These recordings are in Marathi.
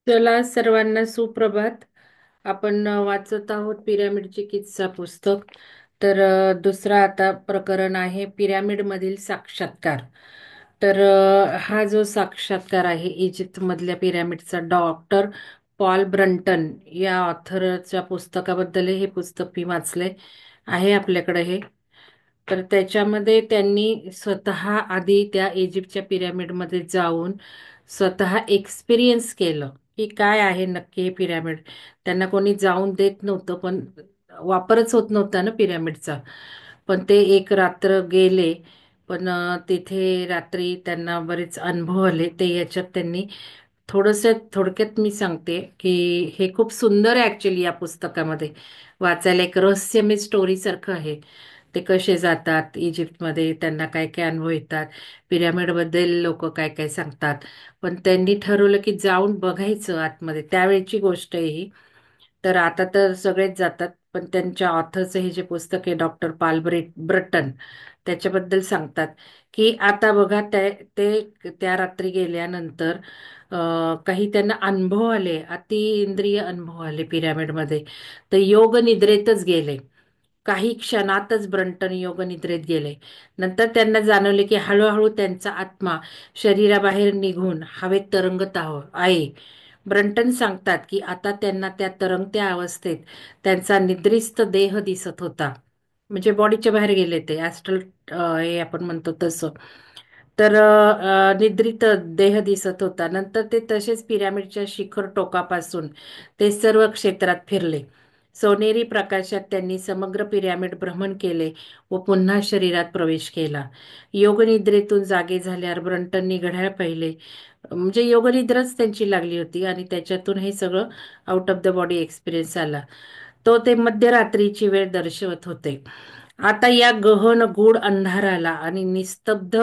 चला सर्वांना सुप्रभात. आपण वाचत आहोत पिरामिडची किस्सा पुस्तक. तर दुसरा आता प्रकरण आहे पिरामिड मधील साक्षात्कार. तर हा जो साक्षात्कार आहे इजिप्त मधल्या पिरामिडचा डॉक्टर पॉल ब्रंटन या ऑथरच्या पुस्तकाबद्दल हे पुस्तक मी वाचले आहे आपल्याकडे हे. तर त्याच्यामध्ये त्यांनी स्वतः आधी त्या इजिप्तच्या पिरामिडमध्ये जाऊन स्वतः एक्सपिरियन्स केलं की काय आहे नक्की हे पिरामिड. त्यांना कोणी जाऊन देत नव्हतं, पण वापरच होत नव्हता ना पिरामिडचा. पण ते एक रात्र गेले. पण तिथे रात्री त्यांना बरेच अनुभव आले. ते याच्यात त्यांनी थोडक्यात मी सांगते की हे खूप सुंदर आहे ऍक्च्युली. या पुस्तकामध्ये वाचायला एक रहस्यमय स्टोरी सारखं आहे. ते कसे जातात इजिप्तमध्ये, त्यांना काय काय अनुभव येतात, पिरामिडबद्दल लोक काय काय सांगतात. पण त्यांनी ठरवलं की जाऊन बघायचं आतमध्ये. त्यावेळची गोष्ट आहे ही. तर आता तर सगळेच जातात, पण त्यांच्या ऑथरचं हे जे पुस्तक आहे डॉक्टर ब्रटन, त्याच्याबद्दल सांगतात की आता बघा ते त्या रात्री गेल्यानंतर काही त्यांना अनुभव आले, अतिइंद्रिय अनुभव आले पिरामिडमध्ये. तर योग निद्रेतच गेले. काही क्षणातच ब्रंटन योग निद्रेत गेले. नंतर त्यांना जाणवले की हळूहळू त्यांचा आत्मा शरीराबाहेर निघून हवेत तरंगत आहे. ब्रंटन सांगतात की आता त्यांना त्या तरंगत्या अवस्थेत त्यांचा निद्रिस्त देह दिसत होता. म्हणजे बॉडीच्या बाहेर गेले ते ऍस्ट्रल, हे आपण म्हणतो तसं. तर निद्रित देह दिसत होता. नंतर ते तसेच पिरामिडच्या शिखर टोकापासून ते सर्व क्षेत्रात फिरले. सोनेरी प्रकाशात त्यांनी समग्र पिरॅमिड भ्रमण केले व पुन्हा शरीरात प्रवेश केला. योगनिद्रेतून जागे झाल्यावर ब्रंटननी घड्याळ पाहिले. म्हणजे योगनिद्राच त्यांची लागली होती आणि त्याच्यातून हे सगळं out of the body experience आला. तो ते मध्यरात्रीची वेळ दर्शवत होते. आता या गहन गूढ अंधाराला आणि निस्तब्ध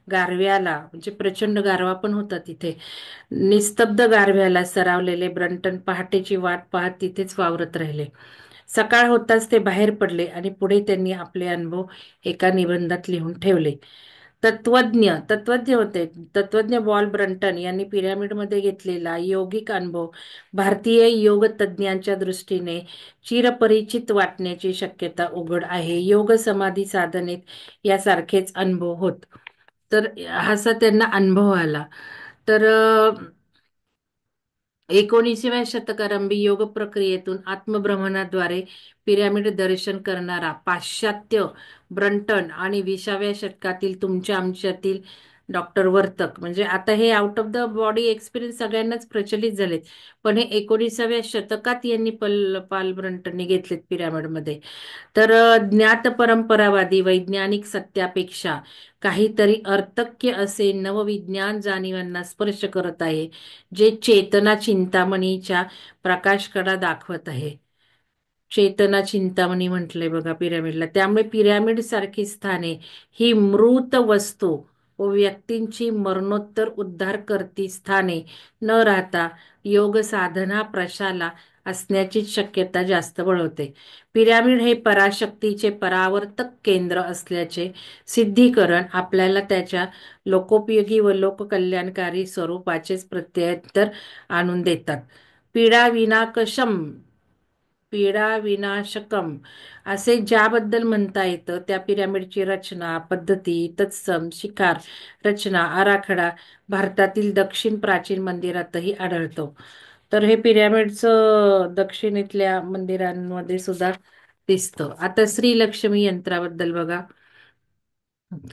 गारव्याला, म्हणजे प्रचंड गारवा पण होता तिथे, निस्तब्ध गारव्याला सरावलेले ब्रंटन पहाटेची वाट पाहत तिथेच वावरत राहिले. सकाळ होताच ते बाहेर पडले आणि पुढे त्यांनी आपले अनुभव एका निबंधात लिहून ठेवले. तत्वज्ञ होते. तत्वज्ञ बॉल ब्रंटन यांनी पिरामिडमध्ये घेतलेला योगिक अनुभव भारतीय योग तज्ज्ञांच्या दृष्टीने चिरपरिचित वाटण्याची शक्यता उघड आहे. योग समाधी साधनेत यासारखेच अनुभव होत. तर असा त्यांना अनुभव आला. तर 19व्या शतकारंभी योग प्रक्रियेतून आत्मभ्रमणाद्वारे पिरॅमिड दर्शन करणारा पाश्चात्य ब्रंटन आणि 20व्या शतकातील तुमच्या आमच्यातील डॉक्टर वर्तक, म्हणजे आता हे out of the body experience सगळ्यांनाच प्रचलित झालेत. पण हे 19व्या शतकात यांनी पाल ब्रंटनने घेतलेत पिरॅमिडमध्ये. तर ज्ञात परंपरावादी वैज्ञानिक सत्यापेक्षा काहीतरी अर्थक्य असे नवविज्ञान जाणीवांना स्पर्श करत आहे, जे चेतना चिंतामणीच्या प्रकाशकडा दाखवत आहे. चेतना चिंतामणी म्हटलंय बघा पिरॅमिडला. त्यामुळे पिरॅमिड सारखी स्थाने ही मृत वस्तू व व्यक्तींची मरणोत्तर उद्धार करती स्थाने न राहता योग साधना प्रशाला असण्याची शक्यता जास्त बळवते. पिरॅमिड हे पराशक्तीचे परावर्तक केंद्र असल्याचे सिद्धीकरण आपल्याला त्याच्या लोकोपयोगी व लोककल्याणकारी स्वरूपाचेच प्रत्युत्तर आणून देतात. पीडा विनाकशम पीडा विनाशकम असे ज्याबद्दल म्हणता येतं त्या पिरॅमिडची रचना, पद्धती, तत्सम शिखार रचना, आराखडा भारतातील दक्षिण प्राचीन मंदिरातही आढळतो. तर हे पिरॅमिडचं दक्षिणेतल्या मंदिरांमध्ये सुद्धा दिसतं. आता श्रीलक्ष्मी यंत्राबद्दल बघा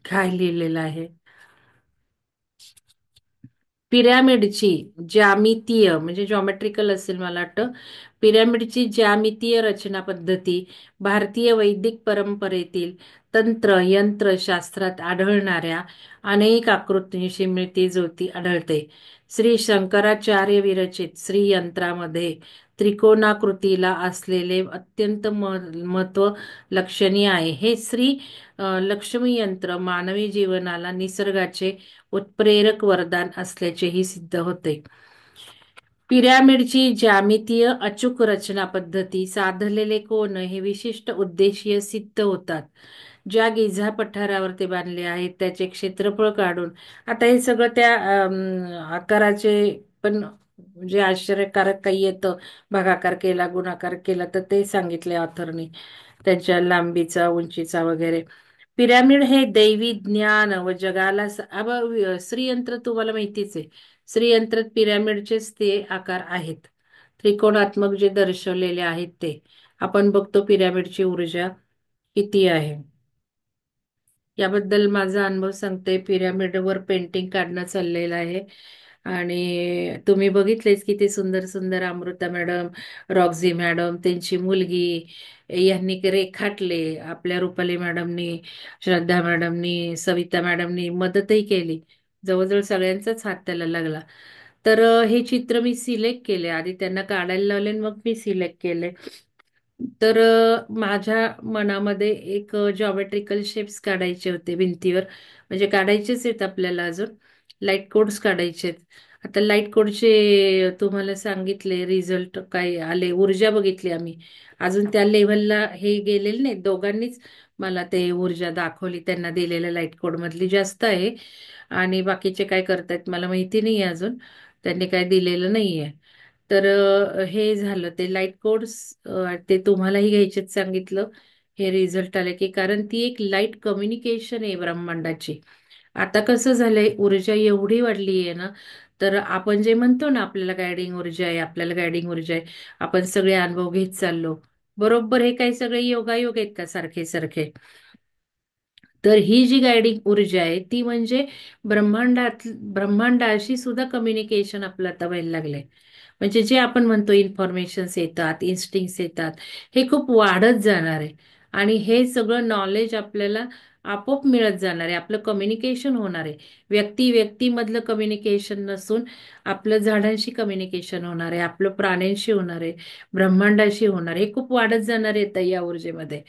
काय लिहिलेलं आहे. पिरॅमिडची ज्यामितीय, म्हणजे जॉमेट्रिकल असेल मला वाटतं, पिरॅमिडची ज्यामितीय रचना पद्धती भारतीय वैदिक परंपरेतील तंत्र यंत्र शास्त्रात आढळणाऱ्या अनेक आकृतींशी मिळती जुळती आढळते. श्री शंकराचार्य विरचित श्री यंत्रामध्ये त्रिकोणाकृतीला असलेले अत्यंत महत्व लक्षणीय आहे. हे श्री लक्ष्मी यंत्र मानवी जीवनाला निसर्गाचे उत्प्रेरक वरदान असल्याचेही सिद्ध होते. पिरॅमिडची ज्यामितीय अचूक रचना पद्धती, साधलेले कोन हे विशिष्ट उद्देशीय सिद्ध होतात. ज्या गिझा पठारावर ते बांधले आहेत त्याचे क्षेत्रफळ काढून, आता हे सगळं त्या आकाराचे पण म्हणजे आश्चर्यकारक काही येतं, भागाकार केला, गुणाकार केला, तर ते सांगितले ऑथरनी, त्यांच्या लांबीचा, उंचीचा वगैरे. पिरॅमिड हे दैवी ज्ञान व जगाला श्रीयंत्र तुम्हाला माहितीच आहे. श्रीयंत्रात पिरॅमिडचेच ते आकार आहेत, त्रिकोणात्मक जे दर्शवलेले आहेत ते. आपण बघतो पिरॅमिडची ऊर्जा किती आहे. याबद्दल माझा अनुभव सांगते. पिरॅमिडवर पेंटिंग काढणं चाललेलं आहे. आणि तुम्ही बघितलेच किती सुंदर सुंदर अमृता मॅडम, रॉक्झी मॅडम, त्यांची मुलगी यांनी रेखाटले. आपल्या रुपाली मॅडमनी, श्रद्धा मॅडमनी, सविता मॅडमनी मदतही केली. जवळजवळ सगळ्यांचाच हात त्याला लागला. तर हे चित्र मी सिलेक्ट केले. आधी त्यांना काढायला लावले आणि मग मी सिलेक्ट केले. तर माझ्या मनामध्ये एक जॉमेट्रिकल शेप्स काढायचे होते भिंतीवर. म्हणजे काढायचेच आहेत आपल्याला अजून. लाईट कोड्स काढायचे आहेत. आता लाईट कोडचे तुम्हाला सांगितले रिझल्ट काय आले, ऊर्जा बघितली आम्ही. अजून त्या लेव्हलला हे गेलेले नाही. दोघांनीच मला ते ऊर्जा दाखवली. त्यांना दिलेल्या लाईट कोड मधली जास्त आहे, आणि बाकीचे काय करतायत मला माहिती नाही अजून. त्यांनी काय दिलेलं नाहीये. तर हे झालं ते लाईट कोड्स. ते तुम्हालाही घ्यायचेच सांगितलं. हे रिझल्ट आले की, कारण ती एक लाईट कम्युनिकेशन आहे ब्रह्मांडाची. आता कसं झालंय, ऊर्जा एवढी वाढली आहे ना, तर आपण जे म्हणतो ना आपल्याला गायडिंग ऊर्जा आहे, आपल्याला गायडिंग ऊर्जा आहे, आपण सगळे अनुभव घेत चाललो. बरोबर, हे काही सगळे योगायोग आहेत का सारखे सारखे? तर ही जी गायडिंग ऊर्जा आहे ती म्हणजे ब्रह्मांडाशी सुद्धा कम्युनिकेशन आपलं आता व्हायला लागलंय. म्हणजे जे आपण म्हणतो इन्फॉर्मेशन्स येतात, इन्स्टिंक्ट्स येतात, हे खूप वाढत जाणार आहे. आणि हे सगळं नॉलेज आपल्याला आपोआप मिळत जाणार आहे. आपलं कम्युनिकेशन होणार आहे. व्यक्ती व्यक्तीमधलं कम्युनिकेशन नसून आपलं झाडांशी कम्युनिकेशन होणार आहे, आपलं प्राण्यांशी होणार आहे, ब्रह्मांडाशी होणार आहे. हे खूप वाढत जाणार आहे आता या ऊर्जेमध्ये.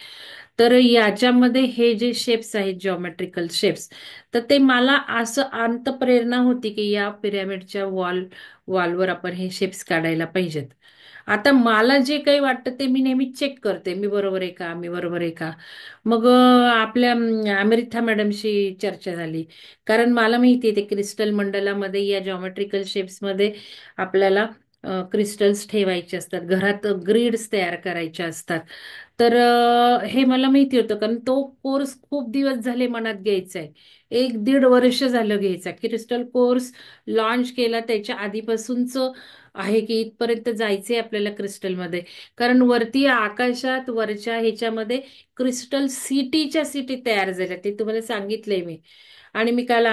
तर याच्यामध्ये हे जे शेप्स आहेत, जॉमेट्रिकल शेप्स, तर ते मला असं अंतप्रेरणा होती की या पिरॅमिडच्या वॉलवर आपण हे शेप्स काढायला पाहिजेत. आता मला जे काही वाटतं ते मी नेहमी चेक करते, मी बरोबर आहे का, मी बरोबर आहे का. मग आपल्या अमृता मॅडमशी चर्चा झाली. कारण मला माहिती आहे ते क्रिस्टल मंडलामध्ये या जॉमेट्रिकल शेप्समध्ये आपल्याला क्रिस्टल्स ठेवायचे असतात, घरात ग्रिड्स तयार करायच्या असतात. तर हे मला माहिती होतं, कारण तो कोर्स खूप दिवस झाले मनात घ्यायचा आहे. 1-1.5 वर्ष झालं घ्यायचा. क्रिस्टल कोर्स लॉन्च केला त्याच्या आधीपासूनच आहे की इथपर्यंत जायचंय आपल्याला क्रिस्टलमध्ये. कारण वरती आकाशात वरच्या ह्याच्यामध्ये क्रिस्टल सिटीच्या सिटी तयार झाल्या, ते तुम्हाला सांगितलंय मी. आणि मी काल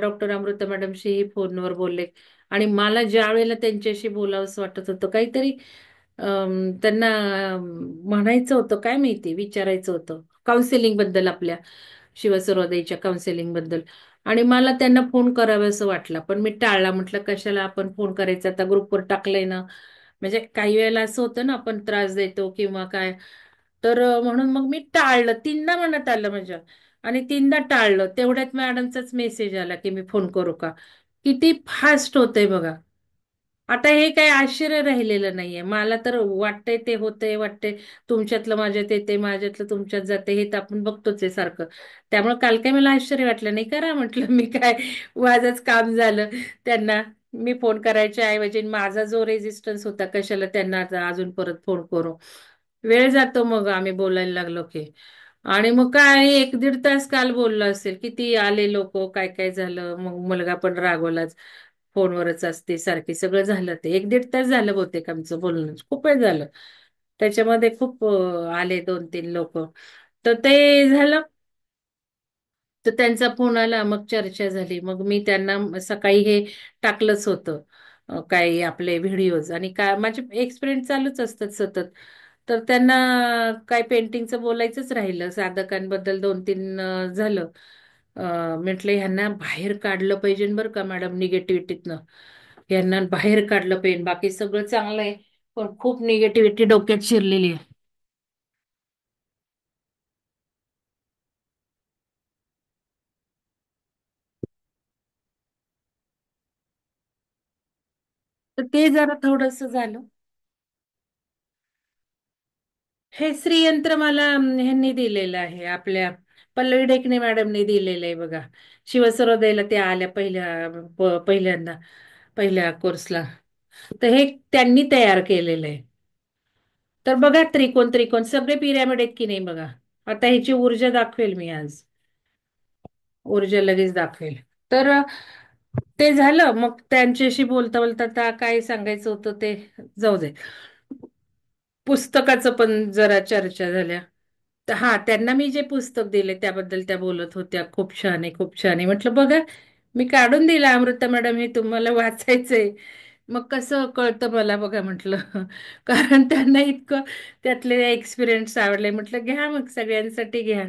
डॉक्टर अमृता मॅडमशी फोनवर बोलले. आणि मला ज्या वेळेला त्यांच्याशी बोलावंसं वाटत होतं, काहीतरी त्यांना म्हणायचं होतं, काय माहिती, विचारायचं होतं काउन्सिलिंग बद्दल, आपल्या शिवसर्वोदयच्या काउन्सिलिंग बद्दल. आणि मला त्यांना फोन करावा असं वाटलं, पण मी टाळला. म्हटलं कशाला आपण फोन करायचा, आता ग्रुपवर टाकलंय ना. म्हणजे काही वेळेला असं होतं ना, आपण त्रास देतो किंवा काय. तर म्हणून मग मी टाळलं. 3दा मनात आलं माझ्या, आणि 3दा टाळलं. तेवढ्यात मॅडमचाच मेसेज आला की मी फोन करू का. किती फास्ट होतंय बघा. आता हे काही आश्चर्य राहिलेलं नाहीये. मला तर वाटतंय ते होतंय, वाटतंय तुमच्यातलं माझ्यात येते, माझ्यातलं तुमच्यात जाते, हे तर आपण बघतोच आहे सारखं. त्यामुळे काल काय मला आश्चर्य वाटलं नाही. करा म्हटलं, मी काय, माझंच काम झालं. त्यांना मी फोन करायच्या ऐवजी माझा जो रेजिस्टन्स होता, कशाला त्यांना आता अजून परत फोन करू. वेळ जातो मग आम्ही बोलायला लागलो की. आणि मग काय 1-1.5 तास काल बोललो असेल. किती आले लोक, काय काय झालं, मग मुलगा पण रागवलाच. फोनवरच असते सारखी, सगळं झालं ते 1-1.5 तास झालं बहुतेक आमचं बोलणं, खूप वेळ झालं. त्याच्यामध्ये खूप आले 2-3 लोक. तर ते झालं. तर त्यांचा फोन आला, मग चर्चा झाली. मग मी त्यांना सकाळी हे टाकलंच होतं, काही आपले व्हिडिओज. आणि काय माझे एक्सपिरियन्स चालूच असतात सतत. तर त्यांना काय पेंटिंगचं बोलायचंच राहिलं, साधकांबद्दल 2-3 झालं. म्हटलं ह्यांना बाहेर काढलं पाहिजे बरं का मॅडम, निगेटिव्हिटीतनं. ह्यांना बाहेर काढलं पाहिजे. बाकी सगळं चांगलं आहे, पण खूप निगेटिव्हिटी डोक्यात शिरलेली आहे. तर ते जरा थोडस झालं. हे श्रीयंत्र मला ह्यांनी दिलेलं आहे, आपल्या पल्लवी ढेकणे मॅडमने दिलेलं आहे बघा. शिवसर्वोदयला त्या आल्या पहिल्यांदा, पहिल्या कोर्सला. तर हे त्यांनी तयार केलेलं आहे. तर बघा त्रिकोण त्रिकोण सगळे पिरॅमिड आहेत की नाही बघा. आता ह्याची ऊर्जा दाखवेल मी आज. ऊर्जा लगेच दाखवेल. तर ते झालं. मग त्यांच्याशी बोलता बोलता आता काय सांगायचं होतं ते जाऊ दे. पुस्तकाचं पण जरा चर्चा झाल्या. हा, त्यांना मी जे पुस्तक दिले त्याबद्दल त्या बोलत होत्या, खूप छान आहे, खूप छान आहे. म्हटलं बघा, मी काढून दिलं अमृता मॅडम, हे तुम्हाला वाचायचंय. मग कसं कळतं मला बघा म्हटलं. कारण त्यांना इतकं त्यातले एक्सपिरियन्स आवडले. म्हटलं घ्या मग, सगळ्यांसाठी घ्या.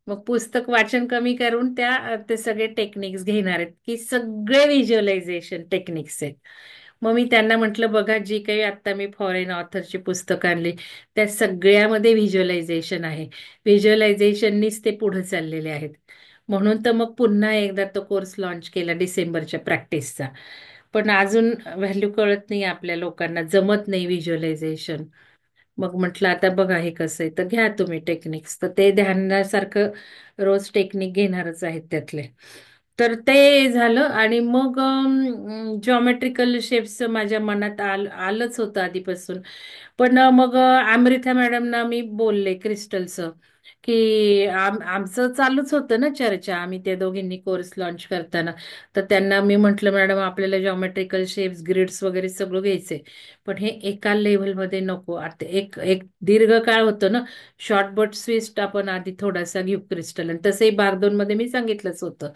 मग पुस्तक वाचन कमी करून त्या ते सगळे टेक्निक्स घेणार आहेत, की सगळे व्हिज्युअलायझेशन टेक्निक्स आहेत. मग मी त्यांना म्हटलं बघा, जी काही आता मी फॉरेन ऑथरची पुस्तकं आणली त्या सगळ्यामध्ये व्हिज्युअलायझेशन आहे. व्हिज्युअलायझेशननीच ते पुढे चाललेले आहेत. म्हणून तर मग पुन्हा एकदा तो कोर्स लॉन्च केला डिसेंबरच्या प्रॅक्टिसचा. पण अजून व्हॅल्यू कळत नाही आपल्या लोकांना, जमत नाही व्हिज्युअलायझेशन. मग म्हटलं आता बघा हे कसं आहे, तर घ्या तुम्ही टेक्निक्स. तर ते ध्यानासारखं रोज टेक्निक घेणारच आहेत त्यातले. तर ते झालं. आणि मग जॉमेट्रिकल शेप्स माझ्या मनात आलंच होतं आधीपासून. पण मग अमृता मॅडमना मी बोलले क्रिस्टलचं, की आमचं चालूच होतं ना चर्चा, आम्ही त्या दोघींनी कोर्स लॉन्च करताना. तर त्यांना मी म्हटलं मॅडम आपल्याला जॉमेट्रिकल शेप्स ग्रिड्स वगैरे सगळं घ्यायचंय, पण हे एका लेव्हलमध्ये नको. आता एक एक दीर्घकाळ होतं ना, शॉर्ट बट स्विस्ट आपण आधी थोडासा घेऊ क्रिस्टल, आणि तसंही भाग 2 मध्ये मी सांगितलंच होतं.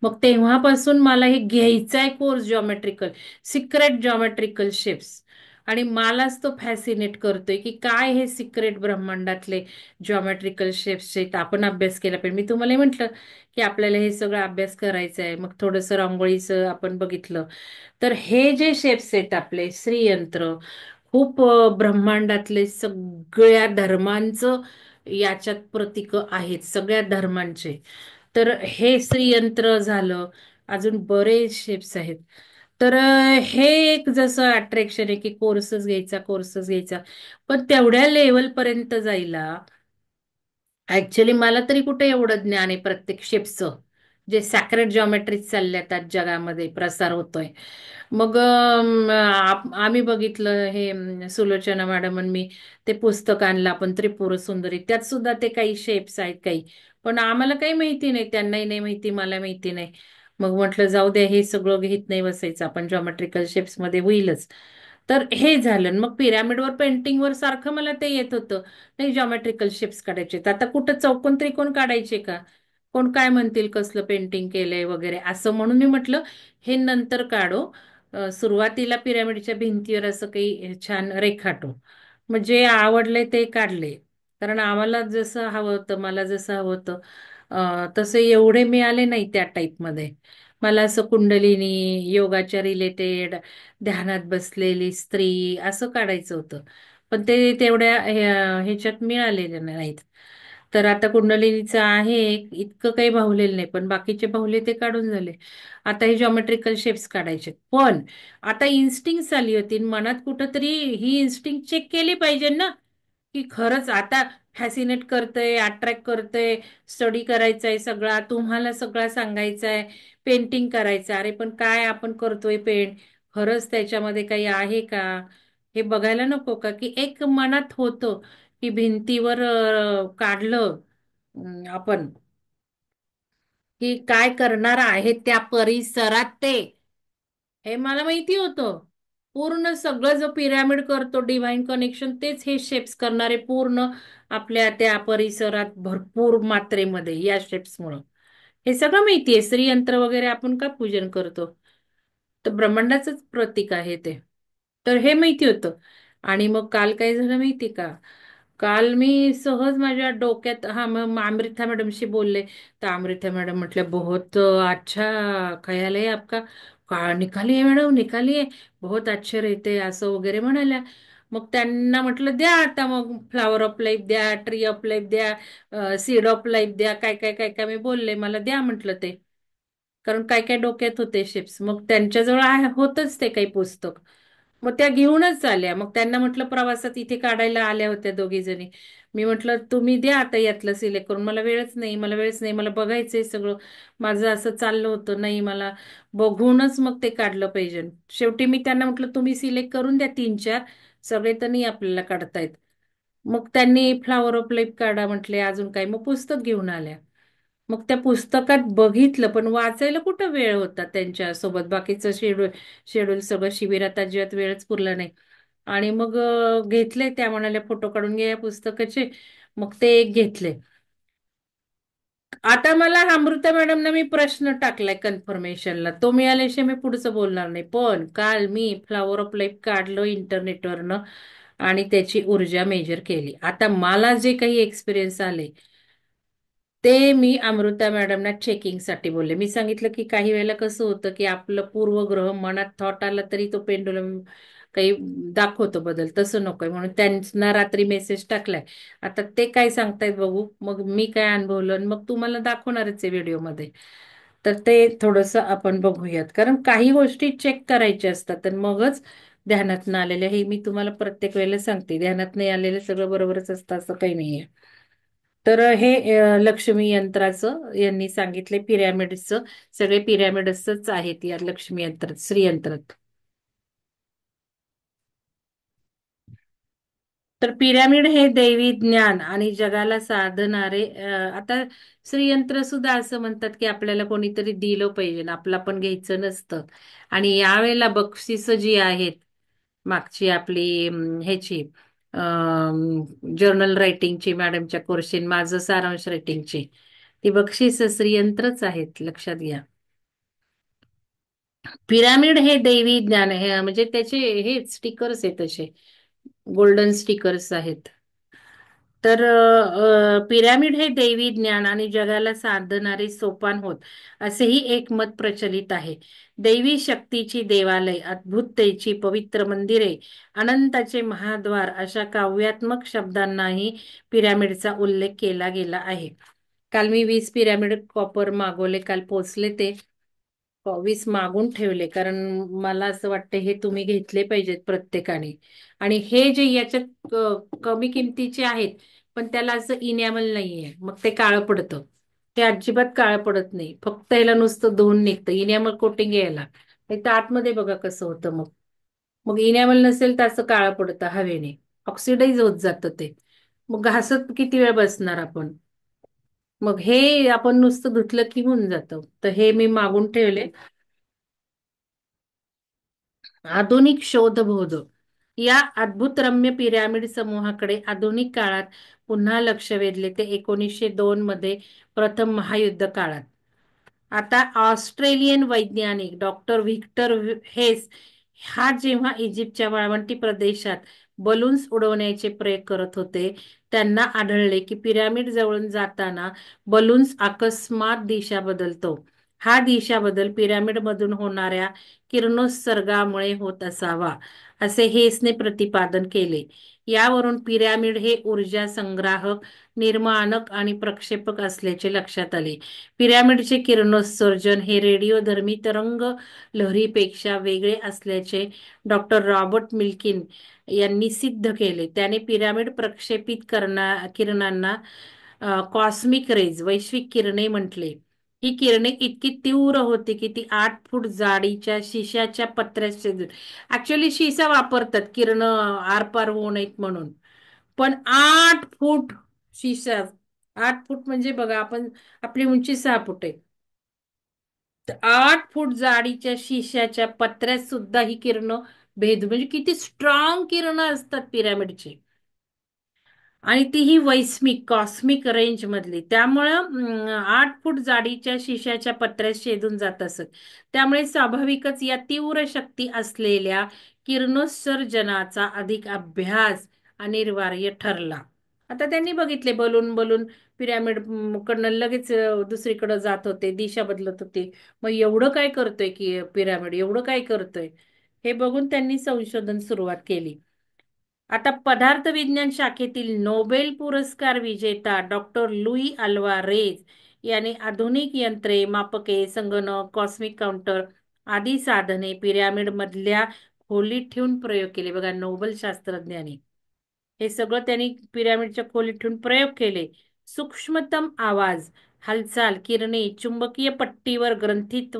मग तेव्हापासून मला हे घ्यायचा आहे course geometrical, secret geometrical shapes. आणि मलाच तो फॅसिनेट करतोय की काय हे सिक्रेट ब्रह्मांडातले जॉमेट्रिकल शेप्सचे आपण अभ्यास केला पाहिजे. मी तुम्हाला म्हटलं की आपल्याला हे सगळं अभ्यास करायचं आहे. मग थोडंसं रांगोळीचं आपण बघितलं. तर हे जे शेप्स आहेत आपले श्रीयंत्र, खूप ब्रह्मांडातले सगळ्या धर्मांचं याच्यात प्रतीक आहेत, सगळ्या धर्मांचे. तर हे श्रीयंत्र झालं, अजून बरेच शेप्स आहेत. तर हे एक जसं अट्रॅक्शन आहे की कोर्सच घ्यायचा, कोर्सच घ्यायचा. पण तेवढ्या लेवल पर्यंत जायला ऍक्च्युली मला तरी कुठे एवढं ज्ञान आहे प्रत्येक शिप्सचं, जे सॅक्रेट जॉमेट्री चालल्यात आज जगामध्ये प्रसार होतोय. मग आम्ही बघितलं हे सुलोचना मॅडम आणि मी ते पुस्तक आणलं आपण, त्रिपुर सुंदरी. त्यात सुद्धा ते काही शेप्स आहेत काही, पण आम्हाला काही माहिती नाही, त्यांनाही नाही माहिती, मला माहिती नाही. मग म्हटलं जाऊ द्या, हे सगळं घेत नाही बसायचं आपण, जॉमेट्रिकल शेप्स मध्ये होईलच. तर हे झालं. मग पिरामिडवर पेंटिंगवर सारखं मला ते येत होतं, नाही जॉमेट्रिकल शेप्स काढायचे. तर आता कुठं चौकोन त्रिकोण काढायचे का, कोण काय म्हणतील कसलं पेंटिंग केलंय वगैरे असं, म्हणून मी म्हटलं हे नंतर काढू. सुरुवातीला पिरामिडच्या भिंतीवर असं काही छान रेखाटू. मग जे आवडले ते काढले. कारण आम्हाला जसं हवं होतं, मला जसं हवं होतं तसे एवढे मिळाले नाही त्या टाईपमध्ये. मला असं कुंडलिनी, योगाच्या रिलेटेड, ध्यानात बसलेली स्त्री असं काढायचं होतं. पण ते तेवढ्या ह्याच्यात मिळालेले नाहीत. तर आता कुंडलिनीचं आहे, इतकं काही भावलेलं नाही, पण बाकीचे भावले ते काढून झाले. आता हे जॉमेट्रिकल शेप्स काढायचे. पण आता इन्स्टिंक्ट आली होती मनात कुठंतरी, ही इन्स्टिंक्ट चेक केली पाहिजे ना, की खरंच आता फॅसिनेट करतंय, अट्रॅक्ट करतंय, स्टडी करायचा आहे सगळा, तुम्हाला सगळा सांगायचा आहे, पेंटिंग करायचं. अरे पण काय आपण करतोय पेंट, खरंच त्याच्यामध्ये काही आहे का, हे बघायला नको का? की एक मनात होतं की भिंतीवर काढलं आपण, की काय करणार आहे त्या परिसरात ते, हे मला माहिती होतं. पूर्ण सगळं जो पिरॅमिड करतो डिव्हाइन कनेक्शन, तेच हे शेप्स करणारे पूर्ण आपल्या त्या परिसरात भरपूर मात्रेमध्ये या शेप्समुळं. हे सगळं माहितीये. श्रीयंत्र वगैरे आपण का पूजन करतो, तर ब्रह्मांडाचंच प्रतीक आहे ते. तर हे माहिती होतं. आणि मग काल काय झालं माहिती का, काल मी सहज माझ्या डोक्यात, हा मग अमृता मॅडमशी बोलले. तर अमृता मैडम म्हटल्या बहुत अच्छा ख्याल है आपका, का निकालिए मैडम निकालिए, बहुत अच्छे रहते असं वगैरे म्हणाल्या. मग त्यांना म्हटलं द्या आता, मग फ्लावर ऑफ लाईफ द्या, ट्री ऑफ लाईफ द्या, सीड ऑफ लाईफ द्या, काय काय काय काय मी बोलले, मला द्या म्हटलं ते. कारण काय काय डोक्यात होते शिप्स. मग त्यांच्याजवळ आहे होतच ते काही पुस्तक. मग त्या घेऊनच आल्या. मग त्यांना म्हटलं प्रवासात इथे काढायला आल्या होत्या दोघी जणी. मी म्हटलं तुम्ही द्या आता यातलं सिलेक्ट करून, मला वेळच नाही, मला वेळच नाही, मला बघायचंय सगळं. माझं असं चाललं होतं, नाही मला बघूनच मग ते काढलं पाहिजे. शेवटी मी त्यांना म्हटलं तुम्ही सिलेक्ट करून द्या तीन चार, सगळे तर नाही आपल्याला काढतायत. मग त्यांनी फ्लावर ऑफ लाईफ काढा म्हटले, अजून काय, मग पुस्तक घेऊन आल्या. मग त्या पुस्तकात बघितलं, पण वाचायला कुठं वेळ होता त्यांच्या सोबत, बाकीचं शेड्यूल शेड्यूल सगळं, शिबिरात अजिबात वेळच पुरला नाही. आणि मग घेतले, त्या म्हणाल्या फोटो काढून घ्या या पुस्तकाचे. मग ते एक घेतले. आता मला अमृता मॅडमना मी प्रश्न टाकलाय कन्फर्मेशनला, तो मिळाल्याशिवाय मी पुढचं बोलणार नाही. पण काल मी फ्लावर ऑफ लाईफ काढलं इंटरनेटवरनं आणि त्याची ऊर्जा मेजर केली. आता मला जे काही एक्सपिरियन्स आले ते मी अमृता मॅडमना चेकिंगसाठी बोलले. मी सांगितलं की काही वेळेला कसं होतं की आपलं पूर्वग्रह मनात थॉट आला तरी तो पेंडुलम काही दाखवतो बदल, तसं नकोय म्हणून त्यांना रात्री मेसेज टाकलाय. आता ते काय सांगतायत बघू, मग मी काय अनुभवलं आणि मग तुम्हाला दाखवणारच आहे व्हिडिओमध्ये. तर ते थोडंसं आपण बघूयात, कारण काही गोष्टी चेक करायच्या असतात तर मगच ध्यानात न आलेलं, हे मी तुम्हाला प्रत्येक वेळेला सांगते, ध्यानात नाही आलेलं सगळं बरोबरच असतं असं काही नाहीये. तर हे लक्ष्मी यंत्राचं यांनी सांगितले, पिरॅमिडचं, सगळे पिरॅमिडच आहेत या लक्ष्मी यंत्रात, श्रीयंत्रात. तर पिरॅमिड हे दैवी ज्ञान आणि जगाला साधणारे, आता श्रीयंत्र सुद्धा असं म्हणतात की आपल्याला कोणीतरी दिलं पाहिजे ना, आपलं पण घ्यायचं नसतं. आणि यावेळेला बक्षिस जी आहेत, मागची आपली ह्याची जर्नल रायटिंगची मॅडमच्या कोर्सची, माझं सारांश रायटिंगची, ती बक्षीस श्रीयंत्रच आहेत, लक्षात घ्या. पिरामिड हे दैवी ज्ञान आहे, म्हणजे त्याचे हे स्टिकर्स आहेत तसे, गोल्डन स्टिकर्स आहेत. तर पिरॅमिड हे दैवी ज्ञान आणि जगाला साधणारे सोपान होत, असेही एक मत प्रचलित आहे. दैवी शक्तीची देवालय, अद्भुततेची पवित्र मंदिरे, अनंताचे महाद्वार अशा काव्यात्मक शब्दांनाही पिरॅमिडचा उल्लेख केला गेला आहे. काल मी 20 पिरॅमिड कॉपर मागवले, काल पोचले ते. 20 मागून ठेवले, कारण मला असं वाटतं हे तुम्ही घेतले पाहिजेत प्रत्येकाने. आणि हे जे याच्यात कमी किमतीचे आहेत, पण त्याला असं इनॅमल नाहीये, मग ते काळं पडतं. ते अजिबात काळं पडत नाही, फक्त याला नुसतं धुवून निघतं, इनॅमल कोटिंग यायला. नाही तर आतमध्ये बघा कसं होतं मग. मग इनॅमल नसेल तर असं काळं पडतं हवेने, ऑक्सिडाइज होत जातं ते. मग घासत किती वेळ बसणार आपण. मग हे आपण नुसतं धुतलं की होऊन जातं, तर हे मी मागून ठेवले. आधुनिक शोधबोध, या अद्भुतरम्य पिरॅमिड समूहाकडे आधुनिक काळात पुन्हा लक्ष वेधले ते 1902 मध्ये प्रथम महायुद्ध काळात. आता ऑस्ट्रेलियन वैज्ञानिक डॉक्टर व्हिक्टर हेस हा जेव्हा इजिप्तच्या वाळवंटी प्रदेशात बलून्स उडवण्याचे प्रयोग करत होते, त्यांना आढळले की पिरॅमिड जवळून जाताना बलून्स अकस्मात दिशा बदलतो. हा दिशा बदल पिरॅमिड मधून होणाऱ्या किरणोत्सर्गामुळे होत असावा, असे हेसने प्रतिपादन केले. यावरून पिरॅमिड हे ऊर्जा संग्राहक, निर्माणक आणि प्रक्षेपक असल्याचे लक्षात आले. पिरॅमिडचे किरणोत्सर्जन हे रेडिओधर्मी तरंग लहरीपेक्षा वेगळे असल्याचे डॉक्टर रॉबर्ट मिल्किन यांनी सिद्ध केले. त्याने पिरॅमिड प्रक्षेपित किरणांना कॉस्मिक रेज, वैश्विक किरणे म्हटले. ही किरणे इतकी तीव्र होती की ती 8 फूट जाडीच्या शिशाच्या पत्र्यात छेदून, ऍक्च्युअली शिसा वापरतात किरण आरपार होऊ नयेत म्हणून, पण 8 फूट शिसा, 8 फूट म्हणजे बघा, आपण आपली उंची 6 फूट आहे, तर 8 फूट जाडीच्या शिशाच्या पत्र्यात सुद्धा ही किरण भेद, म्हणजे किती स्ट्रॉंग किरण असतात पिरॅमिडची. आणि तीही वैस्मिक कॉस्मिक रेंज मधली, त्यामुळं 8 फूट जाडीच्या शिशाच्या पत्र्यात छेदून जात असत. त्यामुळे स्वाभाविकच या तीव्र शक्ती असलेल्या किरणोत्सर्जनाचा अधिक अभ्यास अनिवार्य ठरला. आता त्यांनी बघितले बलून बलून पिरॅमिड कडनं लगेच दुसरीकडे जात होते, दिशा बदलत होते. मग एवढं काय करतोय की पिरॅमिड, एवढं काय करतोय, हे बघून त्यांनी संशोधन सुरुवात केली. आता पदार्थ विज्ञान शाखेतील नोबेल पुरस्कार विजेता डॉक्टर लुई अल्वारेज याने आधुनिक यंत्रे, मापके, संगणक, कॉस्मिक काउंटर आदी साधने पिरॅमिड मधल्या खोलीत ठेवून प्रयोग केले बघा, नोबल शास्त्रज्ञांनी हे सगळं त्यांनी पिरामिडच्या खोलीत ठेवून प्रयोग केले. सूक्ष्मतम आवाज, हालचाल, किरणे चुंबकीय पट्टीवर ग्रथित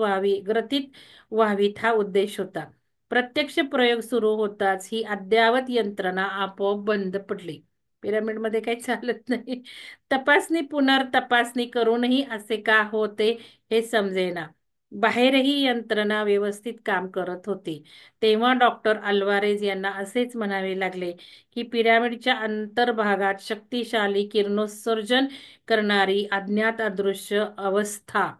व्हावीत हा उद्देश होता. प्रत्यक्ष प्रयोग सुरू होताच ही अद्ययावत यंत्रणा आपोआप बंद पडली. पिरामिडमध्ये काही चालत नाही. तपासणी पुनर्तपासणी करूनही असे का होते हे समजेना. बाहेरही यंत्रणा व्यवस्थित काम करत होती. तेव्हा डॉक्टर अल्वारेज यांना असेच म्हणावे लागले की पिरामिडच्या अंतर्भागात शक्तिशाली किरणोत्सर्जन करणारी अज्ञात अदृश्य अवस्था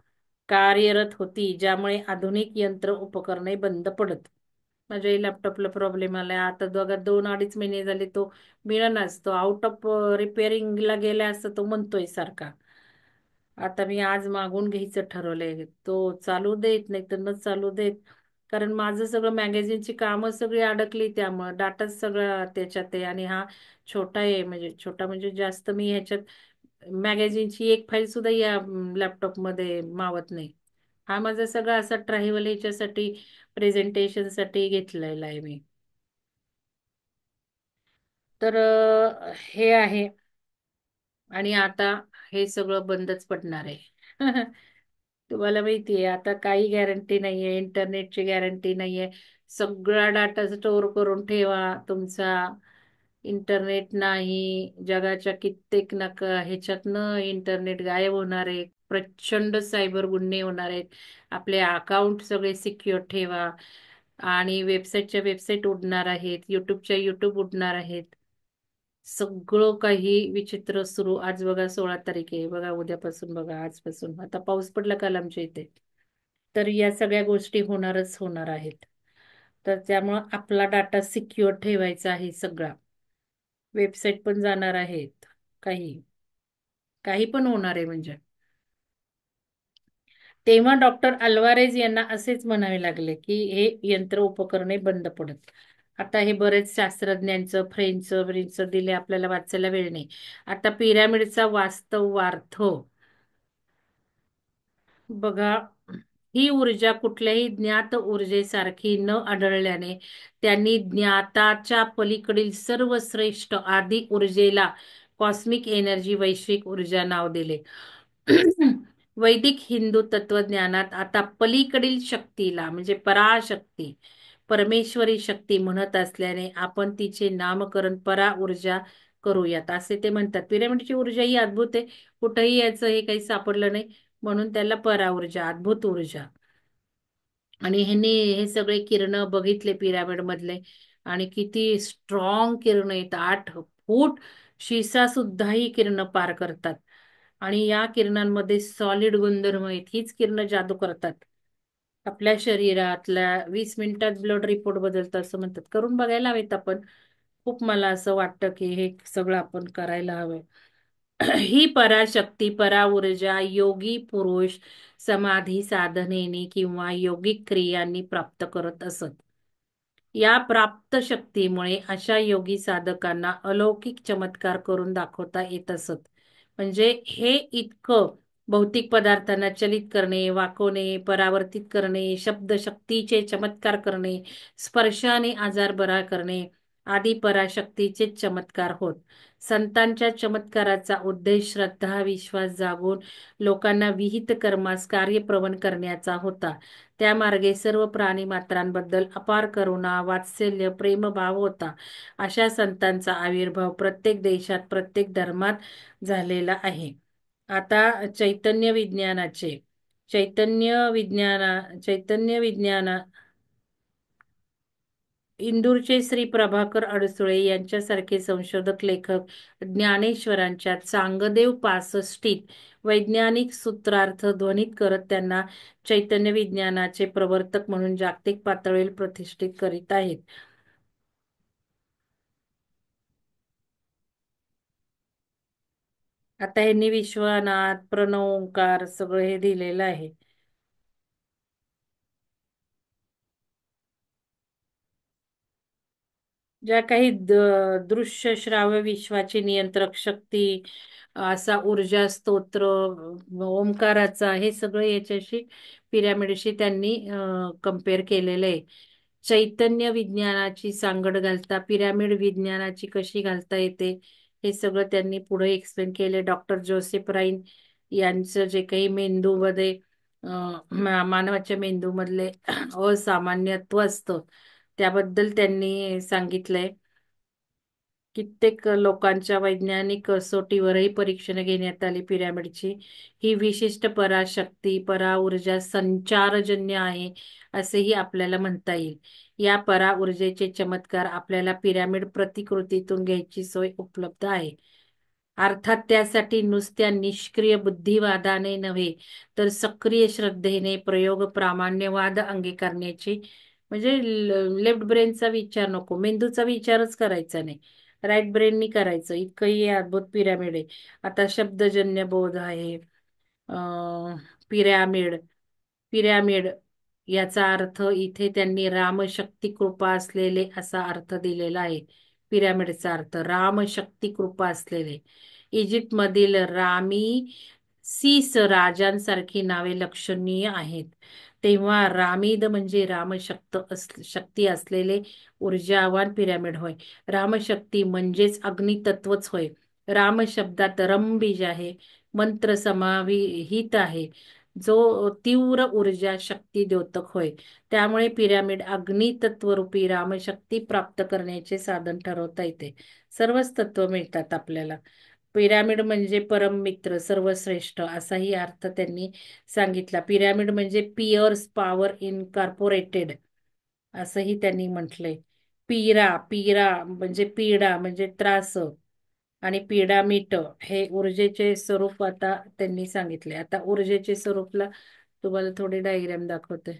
कार्यरत होती, ज्यामुळे आधुनिक यंत्र उपकरणे बंद पडत. माझ्या लॅपटॉपला प्रॉब्लेम आलाय आता, दोघा 2-2.5 महिने झाले तो मिळेनाच, तो आउट ऑफ रिपेअरिंगला गेला असं तो म्हणतोय सारखा. आता मी आज मागून घ्यायचं ठरवलंय, तो चालू देत नाही तर न चालू देत. कारण माझं सगळं मॅगझिनची कामं सगळी अडकली, त्यामुळे डाटाच सगळा त्याच्यात आहे. आणि हा छोटा आहे, म्हणजे छोटा म्हणजे जास्त मी ह्याच्यात मॅगझिनची एक फाईल सुद्धा या लॅपटॉपमध्ये मावत नाही. हा माझा सगळा असा ट्रॅव्हल ह्याच्यासाठी प्रेझेंटेशनसाठी घेतलेला आहे मी. तर हे आहे. आणि आता हे सगळं बंदच पडणार आहे. तुम्हाला माहितीये आता काही गॅरंटी नाहीये, इंटरनेटची गॅरंटी नाहीये. सगळा डाटा स्टोअर करून ठेवा तुमचा. इंटरनेट नाही, जगाच्या कित्येक ह्याच्यातनं इंटरनेट गायब होणार आहे. प्रचंड सायबर गुन्हे होणार आहेत. आपले अकाउंट सगळे सिक्युअर ठेवा. आणि वेबसाईटच्या वेबसाईट उडणार आहेत, युट्यूबच्या युट्यूब उडणार आहेत. सगळं काही विचित्र सुरू. आज बघा 16 तारीख आहे, बघा उद्यापासून, बघा आजपासून आता पाऊस पडला काल आमच्या इथे. तर या सगळ्या गोष्टी होणारच होणार आहेत. तर त्यामुळं आपला डाटा सिक्युअर ठेवायचा आहे सगळा. वेबसाईट पण जाणार आहेत, काही काही पण होणार आहे म्हणजे. तेव्हा डॉक्टर अल्वारेज यांना असेच म्हणावे लागले की हे यंत्र उपकरणे बंद पडत. आता हे बरेच शास्त्रज्ञांचं फ्रेंचचं दिले, आपल्याला वाचायला वेळ नाही. आता पिरामिडचा वास्तवार्थ बघा. ही ऊर्जा कुठल्याही ज्ञात ऊर्जेसारखी न आढळल्याने त्यांनी ज्ञाताच्या पलीकडील सर्वश्रेष्ठ आदी ऊर्जेला कॉस्मिक एनर्जी, वैश्विक ऊर्जा नाव दिले. वैदिक हिंदू तत्वज्ञानात आता पलीकडील शक्तीला म्हणजे पराशक्ती, परमेश्वरी शक्ती म्हणत असल्याने आपण तिचे नामकरण परा ऊर्जा करूयात असे ते म्हणतात. पिरामिडची ऊर्जा ही अद्भुत आहे, कुठेही याचं हे काही सापडलं नाही, म्हणून त्याला परा ऊर्जा, अद्भुत ऊर्जा. आणि ह्यांनी हे सगळे किरण बघितले पिरामिड मधले, आणि किती स्ट्रॉंग किरण आहेत. 8 फूट शिसा सुद्धा ही किरण पार करतात. आणि या किरणांमध्ये सॉलिड गुणधर्म आहेत. हीच किरण जादू करतात. आपल्या शरीरातल्या 20 मिनिटात ब्लड रिपोर्ट बदलतं असं म्हणतात. करून बघायला हवेत आपण. खूप मला असं वाटतं की हे सगळं आपण करायला हवं. ही पराशक्ती, परा ऊर्जा योगी पुरुष समाधी साधनेने किंवा योगिक क्रियांनी प्राप्त करत असत. या प्राप्त शक्तीमुळे अशा योगी साधकांना अलौकिक चमत्कार करून दाखवता येत असत. म्हणजे हे इतकं भौतिक पदार्थांना चलित करणे, वाकवणे, परावर्तित करणे, शब्द शक्तीचे चमत्कार करणे, स्पर्शाने आजार बरा करणे आदी पराशक्तीचे चमत्कार होत. संतांच्या चमत्काराचा उद्देश श्रद्धा विश्वास जागून लोकांना विहित कर्मास कार्यप्रवण करण्याचा होता. त्या मार्गे सर्व प्राणी मात्रांबद्दल अपार करुणा, वात्सल्य, प्रेमभाव होता. अशा संतांचा आविर्भाव प्रत्येक देशात, प्रत्येक धर्मात झालेला आहे. आता चैतन्य विज्ञाना इंदूरचे श्री प्रभाकर अडसुळे यांच्यासारखे संशोधक लेखक ज्ञानेश्वरांच्या चांगदेव 65 वैज्ञानिक सूत्रार्थ ध्वनित करत त्यांना चैतन्य विज्ञानाचे प्रवर्तक म्हणून जागतिक पातळीवर प्रतिष्ठित करीत आहेत. आता यांनी विश्वनाथ, प्रणव ओंकार सगळं हे दिलेलं आहे. ज्या काही दृश्य श्राव्य विश्वाची नियंत्रक शक्ती, असा ऊर्जा स्तोत्र, ओंकाराचा, हे सगळं याच्याशी पिरॅमिडशी त्यांनी कम्पेअर केलेलं आहे. चैतन्य विज्ञानाची सांगड घालता पिरामिड विज्ञानाची कशी घालता येते हे सगळं त्यांनी पुढे एक्सप्लेन केले. डॉक्टर जोसेफ राईन यांचं जे काही मेंदूमध्ये मानवाच्या मेंदूमधले असामान्यत्व असतं त्याबद्दल त्यांनी सांगितलंय. कित्येक लोकांच्या वैज्ञानिक कसोटीवरही परीक्षण घेण्यात आली पिरॅमिडची. ही विशिष्ट पराशक्ती परा ऊर्जा संचारजन्य आहे असेही आपल्याला म्हणता येईल. या परा ऊर्जेचे चमत्कार आपल्याला पिरॅमिड प्रतिकृतीतून घ्यायची सोय उपलब्ध आहे. अर्थात त्यासाठी नुसत्या निष्क्रिय बुद्धिवादाने नव्हे तर सक्रिय श्रद्धेने प्रयोग प्रामाण्यवाद अंगीकारण्याची म्हणजे लेफ्ट ब्रेनचा विचार नको, मेंदूचा विचारच करायचा नाही, राईट ब्रेननी करायचं. इतकंही अद्भुत पिरॅमिड आहे. आता शब्दजन्य बोध आहे. पिरॅमिड पिरॅमिड याचा अर्थ इथे त्यांनी रामशक्ती कृपा असलेले असा अर्थ दिलेला आहे. पिरॅमिडचा अर्थ रामशक्ती कृपा असलेले. इजिप्तमधील रामी सीस राजांसारखी नावे लक्षणीय आहेत. तेव्हा रामीद म्हणजे शक्ती असलेले ऊर्जावान पिरॅमिड होय. रामशक्ती म्हणजेच अग्नितत्वच होय. राम शब्दात रम बीज आहे, मंत्र समाविहित आहे जो तीव्र ऊर्जा शक्ती द्योतक होय. त्यामुळे पिरॅमिड अग्नितत्वरूपी रामशक्ती प्राप्त करण्याचे साधन ठरवता येते. सर्वच तत्व मिळतात आपल्याला. पिरॅमिड म्हणजे परम मित्र सर्वश्रेष्ठ असाही अर्थ त्यांनी सांगितला. पिरॅमिड म्हणजे पियर्स पॉवर इनकॉर्पोरेटेड असंही त्यांनी म्हटलंय. पीरा पीरा म्हणजे पीडा म्हणजे त्रास आणि पिडामिट हे ऊर्जेचे स्वरूप आता त्यांनी सांगितले. आता ऊर्जेचे स्वरूपला तुम्हाला थोडी डायग्राम दाखवते.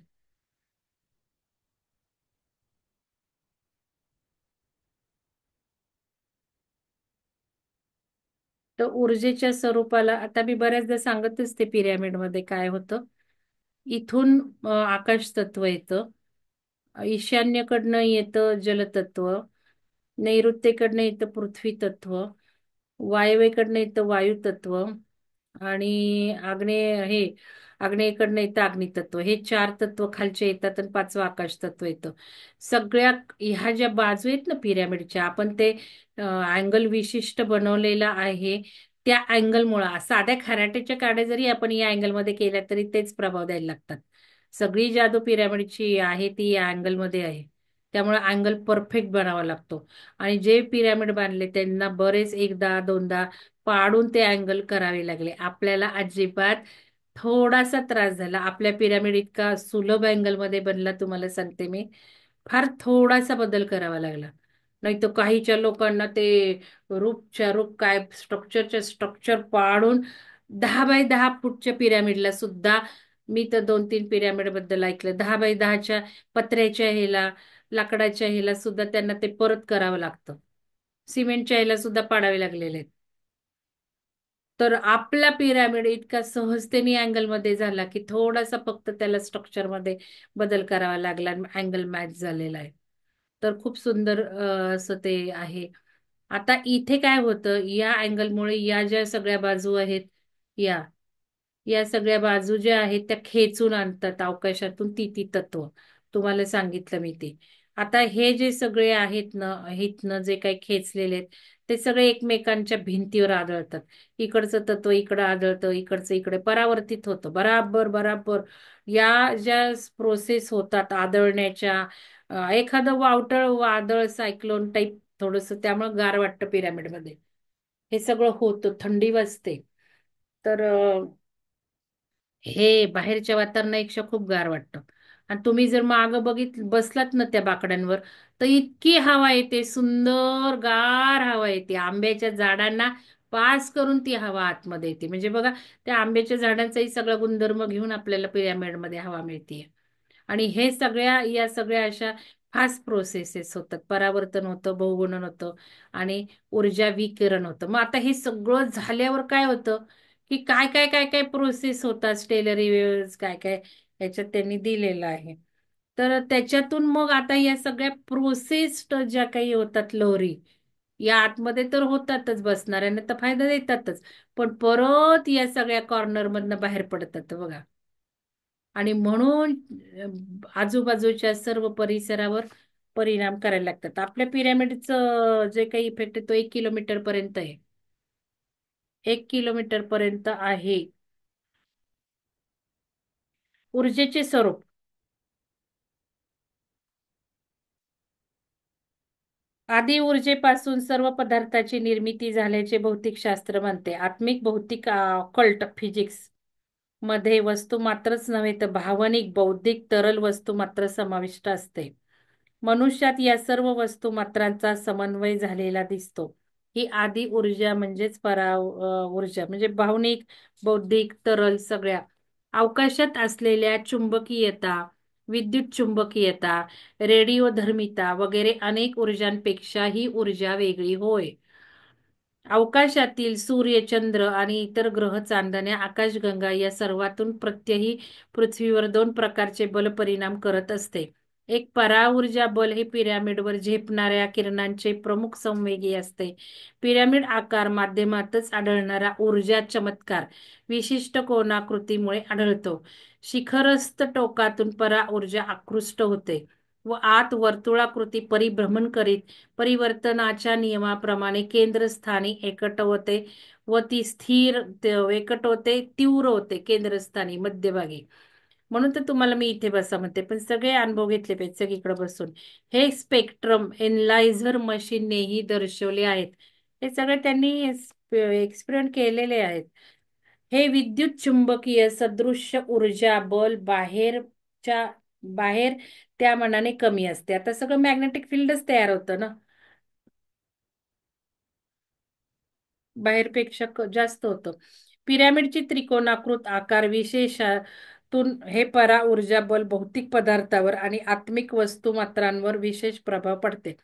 तर ऊर्जेच्या स्वरूपाला आता मी बऱ्याचदा सांगतच ते पिरॅमिड मध्ये काय होतं. इथून आकाश तत्व येतं, ईशान्येकडनं येतं जलतत्व, नैऋत्येकडनं येतं पृथ्वी तत्व, वायव्येकडनं येतं वायू तत्व आणि आग्नेयेकडनं येतं अग्नितत्व. हे चार तत्व खालचे येतात आणि पाचवं आकाश तत्व येतं. सगळ्या ह्या ज्या बाजू आहेत ना पिरॅमिडच्या, आपण ते अँगल विशिष्ट बनवलेला आहे. त्या अँगलमुळं साध्या खराट्याच्या काड्या जरी आपण या अँगलमध्ये केल्या तरी तेच प्रभाव द्यायला लागतात. सगळी जादू पिरॅमिडची आहे ती या अँगलमध्ये आहे. त्यामुळे अँगल परफेक्ट बनावा लागतो. आणि जे पिरॅमिड बांधले त्यांना बरेच एकदा दोनदा पाडून ते अँगल करावे लागले. आपल्याला अजिबात थोडासा त्रास झाला. आपल्या पिरॅमिड इतका सुलभ अँगलमध्ये बनला तुम्हाला सांगते मी. फार थोडासा बदल करावा लागला. नाही तर काहीच्या लोकांना ते रूपच्या रूप काय स्ट्रक्चरच्या स्ट्रक्चर पाडून 10 बाय 10 फूटच्या पिरॅमिडला सुद्धा मी तर 2-3 पिरॅमिड बद्दल ऐकलं. 10 बाय 10च्या पत्र्याच्या ह्याला लाकडाच्या ह्याला सुद्धा त्यांना ते परत करावं लागतं. सिमेंटच्या ह्याला सुद्धा पाडावे लागलेले आहेत. तर आपला पिरॅमिड इतका सहजतेने अँगलमध्ये झाला की थोडासा फक्त त्याला स्ट्रक्चरमध्ये बदल करावा लागला आणि अँगल मॅच झालेला आहे. तर खूप सुंदर असं ते आहे. आता इथे काय होतं या अँगलमुळे या ज्या सगळ्या बाजू आहेत या या सगळ्या बाजू ज्या आहेत त्या खेचून आणतात अवकाशातून ती तत्व तुम्हाला सांगितलं मी ते. आता हे जे सगळे आहेत ना हितनं जे काही खेचलेले आहेत ते सगळे एकमेकांच्या भिंतीवर आदळतात. इकडचं तत्व इकडं आदळतं, इकडचं इकडे परावर्तित होतं. बराबर बराबर या ज्या प्रोसेस होतात आदळण्याच्या एखादं वावटळ वादळ सायक्लोन टाईप थोडस त्यामुळे गार वाटतं पिरॅमिडमध्ये. हे सगळं होतं, थंडी वाजते. तर हे बाहेरच्या वातावरणापेक्षा खूप गार वाटतं. आणि तुम्ही जर मागं बसलात ना त्या बाकड्यांवर तर इतकी हवा येते, सुंदर गार हवा येते. आंब्याच्या झाडांना पास करून ती हवा आतमध्ये येते. म्हणजे बघा त्या आंब्याच्या झाडांचाही सगळा गुणधर्म घेऊन आपल्याला पिरॅमिडमध्ये हवा मिळते. आणि हे या सगळ्या अशा फास्ट प्रोसेसेस होतात. परावर्तन होतं, बहुगुणन होतं आणि ऊर्जा विकिरण होतं. मग आता हे सगळं झाल्यावर काय होतं की काय काय काय काय प्रोसेस होतात स्टेलरी वेव्हज काय काय याच्यात त्यांनी दिलेलं आहे. तर त्याच्यातून मग आता या सगळ्या प्रोसेस्ड ज्या काही होतात लहरी या आतमध्ये तर होतातच, बसणाऱ्यांना तर फायदा देतातच, पण परत या सगळ्या कॉर्नर मधनं बाहेर पडतात बघा. आणि म्हणून आजूबाजूच्या सर्व परिसरावर परिणाम करायला लागतात. आपल्या पिरॅमिडचं जे काही इफेक्ट आहे तो 1 किलोमीटर पर्यंत आहे. 1 किलोमीटर पर्यंत आहे. ऊर्जेचे स्वरूप. आधी ऊर्जेपासून सर्व पदार्थाची निर्मिती झाल्याचे भौतिकशास्त्र म्हणते. आत्मिक भौतिक ऑकल्ट फिजिक्स मध्ये वस्तू मात्रच नव्हे तर भावनिक, बौद्धिक, तरल वस्तू मात्र समाविष्ट असते. मनुष्यात या सर्व वस्तू मात्रांचा समन्वय झालेला दिसतो. ही आदी ऊर्जा म्हणजेच ऊर्जा म्हणजे भावनिक, बौद्धिक, तरल सगळ्या अवकाशात असलेल्या चुंबकीयता, विद्युत चुंबकीयता, रेडिओधर्मिता वगैरे अनेक ऊर्जांपेक्षा ही ऊर्जा वेगळी होय. अवकाशातील सूर्य, चंद्र आणि इतर ग्रह, चांदण्या, आकाशगंगा या सर्वातून प्रत्यही पृथ्वीवर दोन प्रकारचे बल परिणाम करत असते. एक पराऊर्जा बल हे पिरॅमिडवर झेपणाऱ्या किरणांचे प्रमुख संवेगी असते. पिरॅमिड आकार माध्यमातच आढळणारा ऊर्जा चमत्कार विशिष्ट कोनाकृतीमुळे आढळतो. शिखरस्थ टोकातून परा ऊर्जा आकृष्ट होते व आत वर्तुळाकृती परिभ्रमण करीत परिवर्तनाच्या नियमाप्रमाणे केंद्रस्थानी एकटवते व ती एकटवते, तीव्र होते केंद्रस्थानी मध्यभागी. म्हणून तर तुम्हाला मी इथे बसा म्हणते, पण सगळे अनुभव घेतले पाहिजे सगळीकडे बसून. हे स्पेक्ट्रम एनलायझर मशीननेही दर्शवले आहेत. हे सगळे त्यांनी एक्सपेरिमेंट केलेले आहेत. हे विद्युत चुंबकीय सदृश्य ऊर्जा बल बाहेर त्या मानाने कमी असते. आता सगळं मॅग्नेटिक फील्डच तयार होतं ना, बाहेरपेक्षा जास्त होतं. पिरॅमिडची त्रिकोणाकृत आकार विशेषातून हे परा ऊर्जा बल भौतिक पदार्थावर आणि आत्मिक वस्तुमात्रांवर विशेष प्रभाव पडते.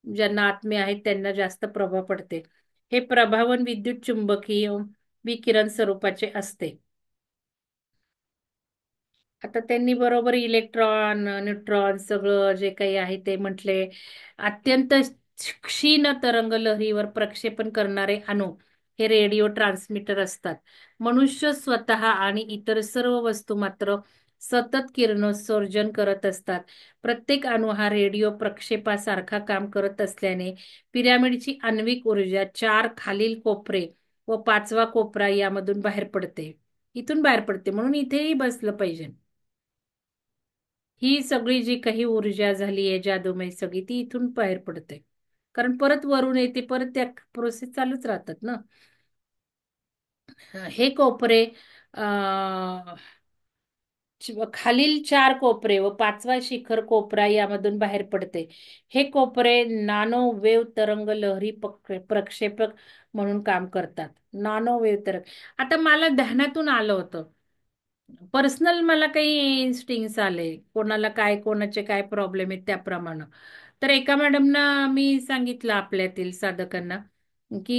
ज्यांना आत्मे आहेत त्यांना जास्त प्रभाव पडते. हे प्रभावन विद्युत चुंबकीय विकिरण स्वरूपाचे असते. आता त्यांनी बरोबर इलेक्ट्रॉन, न्यूट्रॉन सगळं जे काही आहे ते म्हटले. अत्यंत क्षीण तरंग लहरीवर प्रक्षेपण करणारे अणू हे रेडिओ ट्रान्समीटर असतात. मनुष्य स्वतः आणि इतर सर्व वस्तू मात्र सतत किरणोत्सर्जन करत असतात. प्रत्येक अणू हा रेडिओ प्रक्षेपासारखा काम करत असल्याने पिरॅमिडची आण्विक ऊर्जा 4 खालील कोपरे व 5वा कोपरा यामधून बाहेर पडते. इथून बाहेर पडते म्हणून इथेही बसलं पाहिजे. ही सगळी जी काही ऊर्जा झाली आहे जादूमय सगळी ती इथून बाहेर पडते. कारण परत वरून येते, परत त्या प्रोसेस चालूच राहतात ना. हे कोपरे खालील 4 कोपरे व 5वा शिखर कोपरा यामधून बाहेर पडते. हे कोपरे नानो वेव्ह तरंग लहरी प्रक्षेपक म्हणून काम करतात. नानो वेव्ह तरंग. आता मला ध्यानातून आलं होतं, पर्सनल मला काही इन्स्टिंक्ट्स आले, कोणाला काय कोणाचे काय प्रॉब्लेम आहेत त्याप्रमाणे. तर एका मॅडमना मी सांगितलं आपल्यातील साधकांना की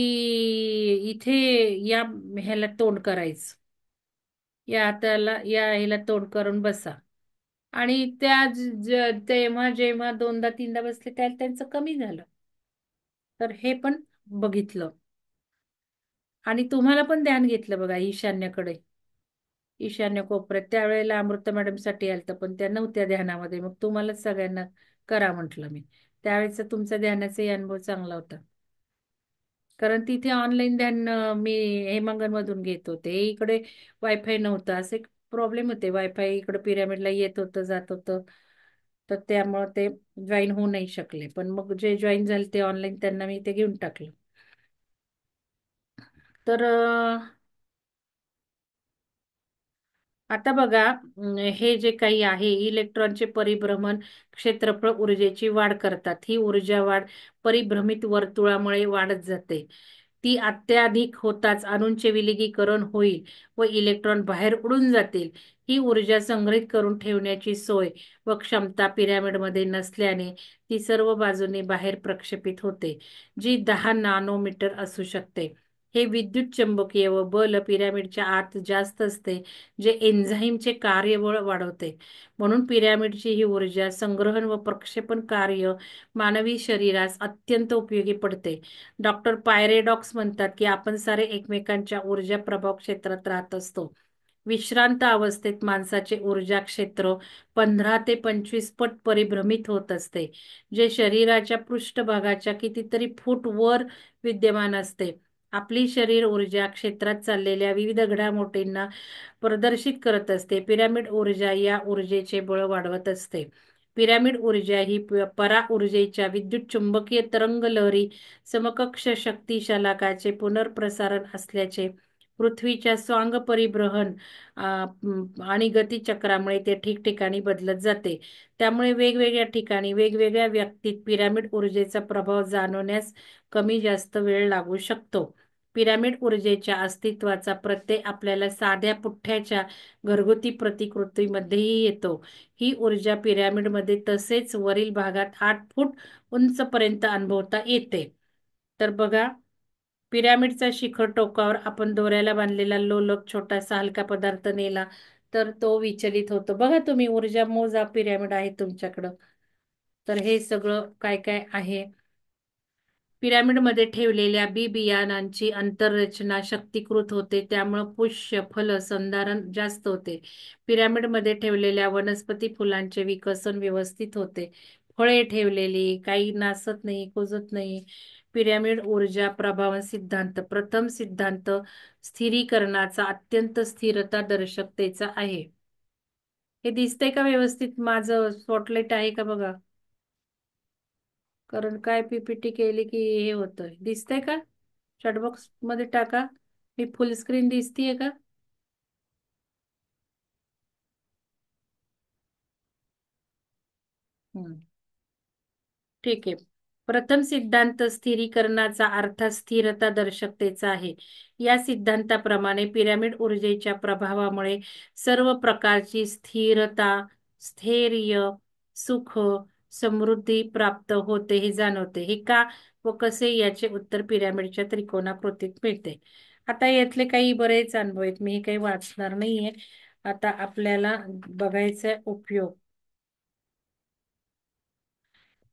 इथे या ह्याला तोंड करायचं, या हाताला या ह्याला तोंड करून बसा. आणि त्या तेव्हा जेव्हा दोनदा तीनदा बसले त्या त्यांचं कमी झालं. तर हे पण बघितलं. आणि तुम्हाला पण ध्यान घेतलं बघा ईशान्येकडे, ईशान्य कोपऱ्यात. त्यावेळेला अमृता मॅडम साठी आलतं पण त्या नव्हत्या ध्यानामध्ये, मग तुम्हालाच सगळ्यांना करा म्हटलं मी. त्यावेळेचा तुमचा ध्यानाचाही अनुभव चांगला होता. कारण तिथे ऑनलाईन ध्यान मी हेमांगन मधून घेत होते. इकडे वायफाय नव्हतं, असे प्रॉब्लेम होते. वायफाय इकडे पिरॅमिडला येत होतं जात होतं, तर त्यामुळे ते जॉईन होऊ नाही शकले. पण मग जे जॉईन झाले ते ऑनलाईन त्यांना मी ते घेऊन टाकलं. तर आता बघा, हे जे काही आहे इलेक्ट्रॉनचे परिभ्रमण क्षेत्रफळ ऊर्जेची वाढ करतात. ही ऊर्जा वाढ परिभ्रमित वर्तुळामुळे वाढत जाते. ती अत्याधिक होताच अणूंचे विलगीकरण होईल व इलेक्ट्रॉन बाहेर उडून जातील. ही ऊर्जा संग्रहित करून ठेवण्याची सोय व क्षमता पिरॅमिडमध्ये नसल्याने ती सर्व बाजूने बाहेर प्रक्षेपित होते, जी 10 नॅनोमीटर असू शकते. हे विद्युत चुंबकीय व बल पिरॅमिडच्या आत जास्त असते, जे एन्झाईमचे कार्यबळ वाढवते. म्हणून पिरॅमिडची ही ऊर्जा संग्रहण व प्रक्षेपण कार्य मानवी शरीरास अत्यंत उपयोगी पडते. डॉक्टर पायरेडॉक्स म्हणतात की आपण सारे एकमेकांच्या ऊर्जा प्रभाव क्षेत्रात राहत असतो. विश्रांत अवस्थेत माणसाचे ऊर्जा क्षेत्र 15 ते 25 पट परिभ्रमित होत असते, जे शरीराच्या पृष्ठभागाच्या कितीतरी फूट वर विद्यमान असते. आपली शरीर ऊर्जा क्षेत्रात चाललेल्या विविध घडामोडींना प्रदर्शित करत असते. पिरामिड ऊर्जा या ऊर्जेचे बळ वाढवत असते. पिरामिड ऊर्जा ही परा ऊर्जेच्या विद्युत चुंबकीय तरंग लहरी समकक्ष शक्ती शलाकाचे पुनर्प्रसारण असल्याचे पृथ्वीच्या स्वांग परिभ्रमण आणि गतिचक्रामुळे ते ठिकठिकाणी बदलत जाते. त्यामुळे वेगवेगळ्या ठिकाणी वेगवेगळ्या व्यक्तीत पिरामिड ऊर्जेचा प्रभाव जाणवण्यास कमी जास्त वेळ लागू शकतो. पिरामिड ऊर्जेच्या अस्तित्वाचा प्रत्यय आपल्याला साध्या पुठ्ठ्याच्या घरगुती प्रतिकृतीमध्येही येतो. ही ऊर्जा पिरामिडमध्ये तसेच वरील भागात 8 फूट उंचपर्यंत अनुभवता येते. तर बघा, पिरामिडचा शिखर टोकावर आपण दोऱ्याला बांधलेला लोलक छोटासा हलका पदार्थ नेला तर तो विचलित होतो. बघा, तुम्ही ऊर्जा मोजा, पिरामिड आहे तुमच्याकडं. तर हे सगळं काय काय आहे. पिरामिडमध्ये ठेवलेल्या बी बियाणांची आंतररचना शक्तीकृत होते, त्यामुळे पुष्य फल संधारण जास्त होते. पिरामिडमध्ये ठेवलेल्या वनस्पती फुलांचे विकसन व्यवस्थित होते. फळे ठेवलेली काही नासत नाही, कुजत नाही. पिरामिड ऊर्जा प्रभाव सिद्धांत. प्रथम सिद्धांत स्थिरीकरणाचा अत्यंत स्थिरता दर्शकतेचा आहे. हे दिसतंय का व्यवस्थित? माझं स्पॉटलाइट आहे का बघा, कारण काय पीपीटी केली की हे होतं. दिसतंय का? चॅटबॉक्स मध्ये टाका. मी फुल स्क्रीन दिसतीये का? हम्म. ठीक आहे. प्रथम सिद्धांत स्थिरीकरणाचा अर्थ स्थिरता दर्शकतेचा आहे. या सिद्धांताप्रमाणे पिरामिड ऊर्जेच्या प्रभावामुळे सर्व प्रकारची स्थिरता, स्थैर्य, सुख, समृद्धी प्राप्त होते हे जाणवते. हे का व कसे याचे उत्तर पिरामिडच्या त्रिकोणाकृतीत मिळते. आता यातले काही बरेच अनुभव आहेत, मी हे काही वाचणार नाहीये. आता आपल्याला बघायचा उपयोग.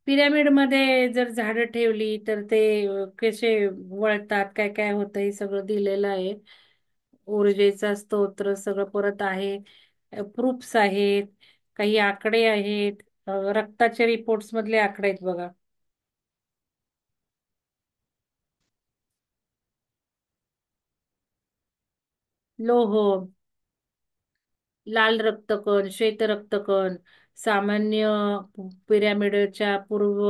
पिरामिडमध्ये जर झाडं ठेवली तर ते कसे वळतात, काय काय होतं हे सगळं दिलेलं आहे. ऊर्जेचा स्तोत्र सगळं परत आहे. प्रूफ्स आहेत, काही आकडे आहेत. रक्ताच्या रिपोर्ट्स मधले आकडे आहेत बघा. लोह, लाल रक्तकण, श्वेत रक्तकण, सामान्य पिरामिडच्या पूर्व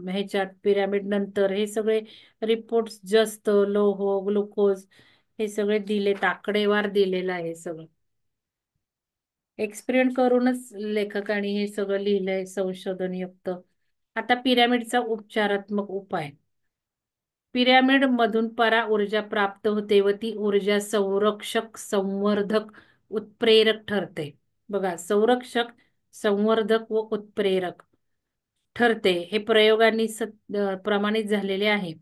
ह्याच्यात, पिरामिड नंतर हे सगळे रिपोर्ट्स, जस्त लोह, ग्लुकोज हे सगळे दिलेत, आकडेवार दिलेलं आहे सगळं. एक्सपेरिमेंट करूनच लेखकांनी हे सगळं लिहिलंय, संशोधन युक्त. आता पिरामिडचा उपचारात्मक उपाय. पिरॅमिड मधून परा ऊर्जा प्राप्त होते व ती ऊर्जा संरक्षक, संवर्धक, उत्प्रेरक ठरते. बघा, संरक्षक, संवर्धक व उत्प्रेरक ठरते. हे प्रयोगांनी प्रमाणित झालेले आहे.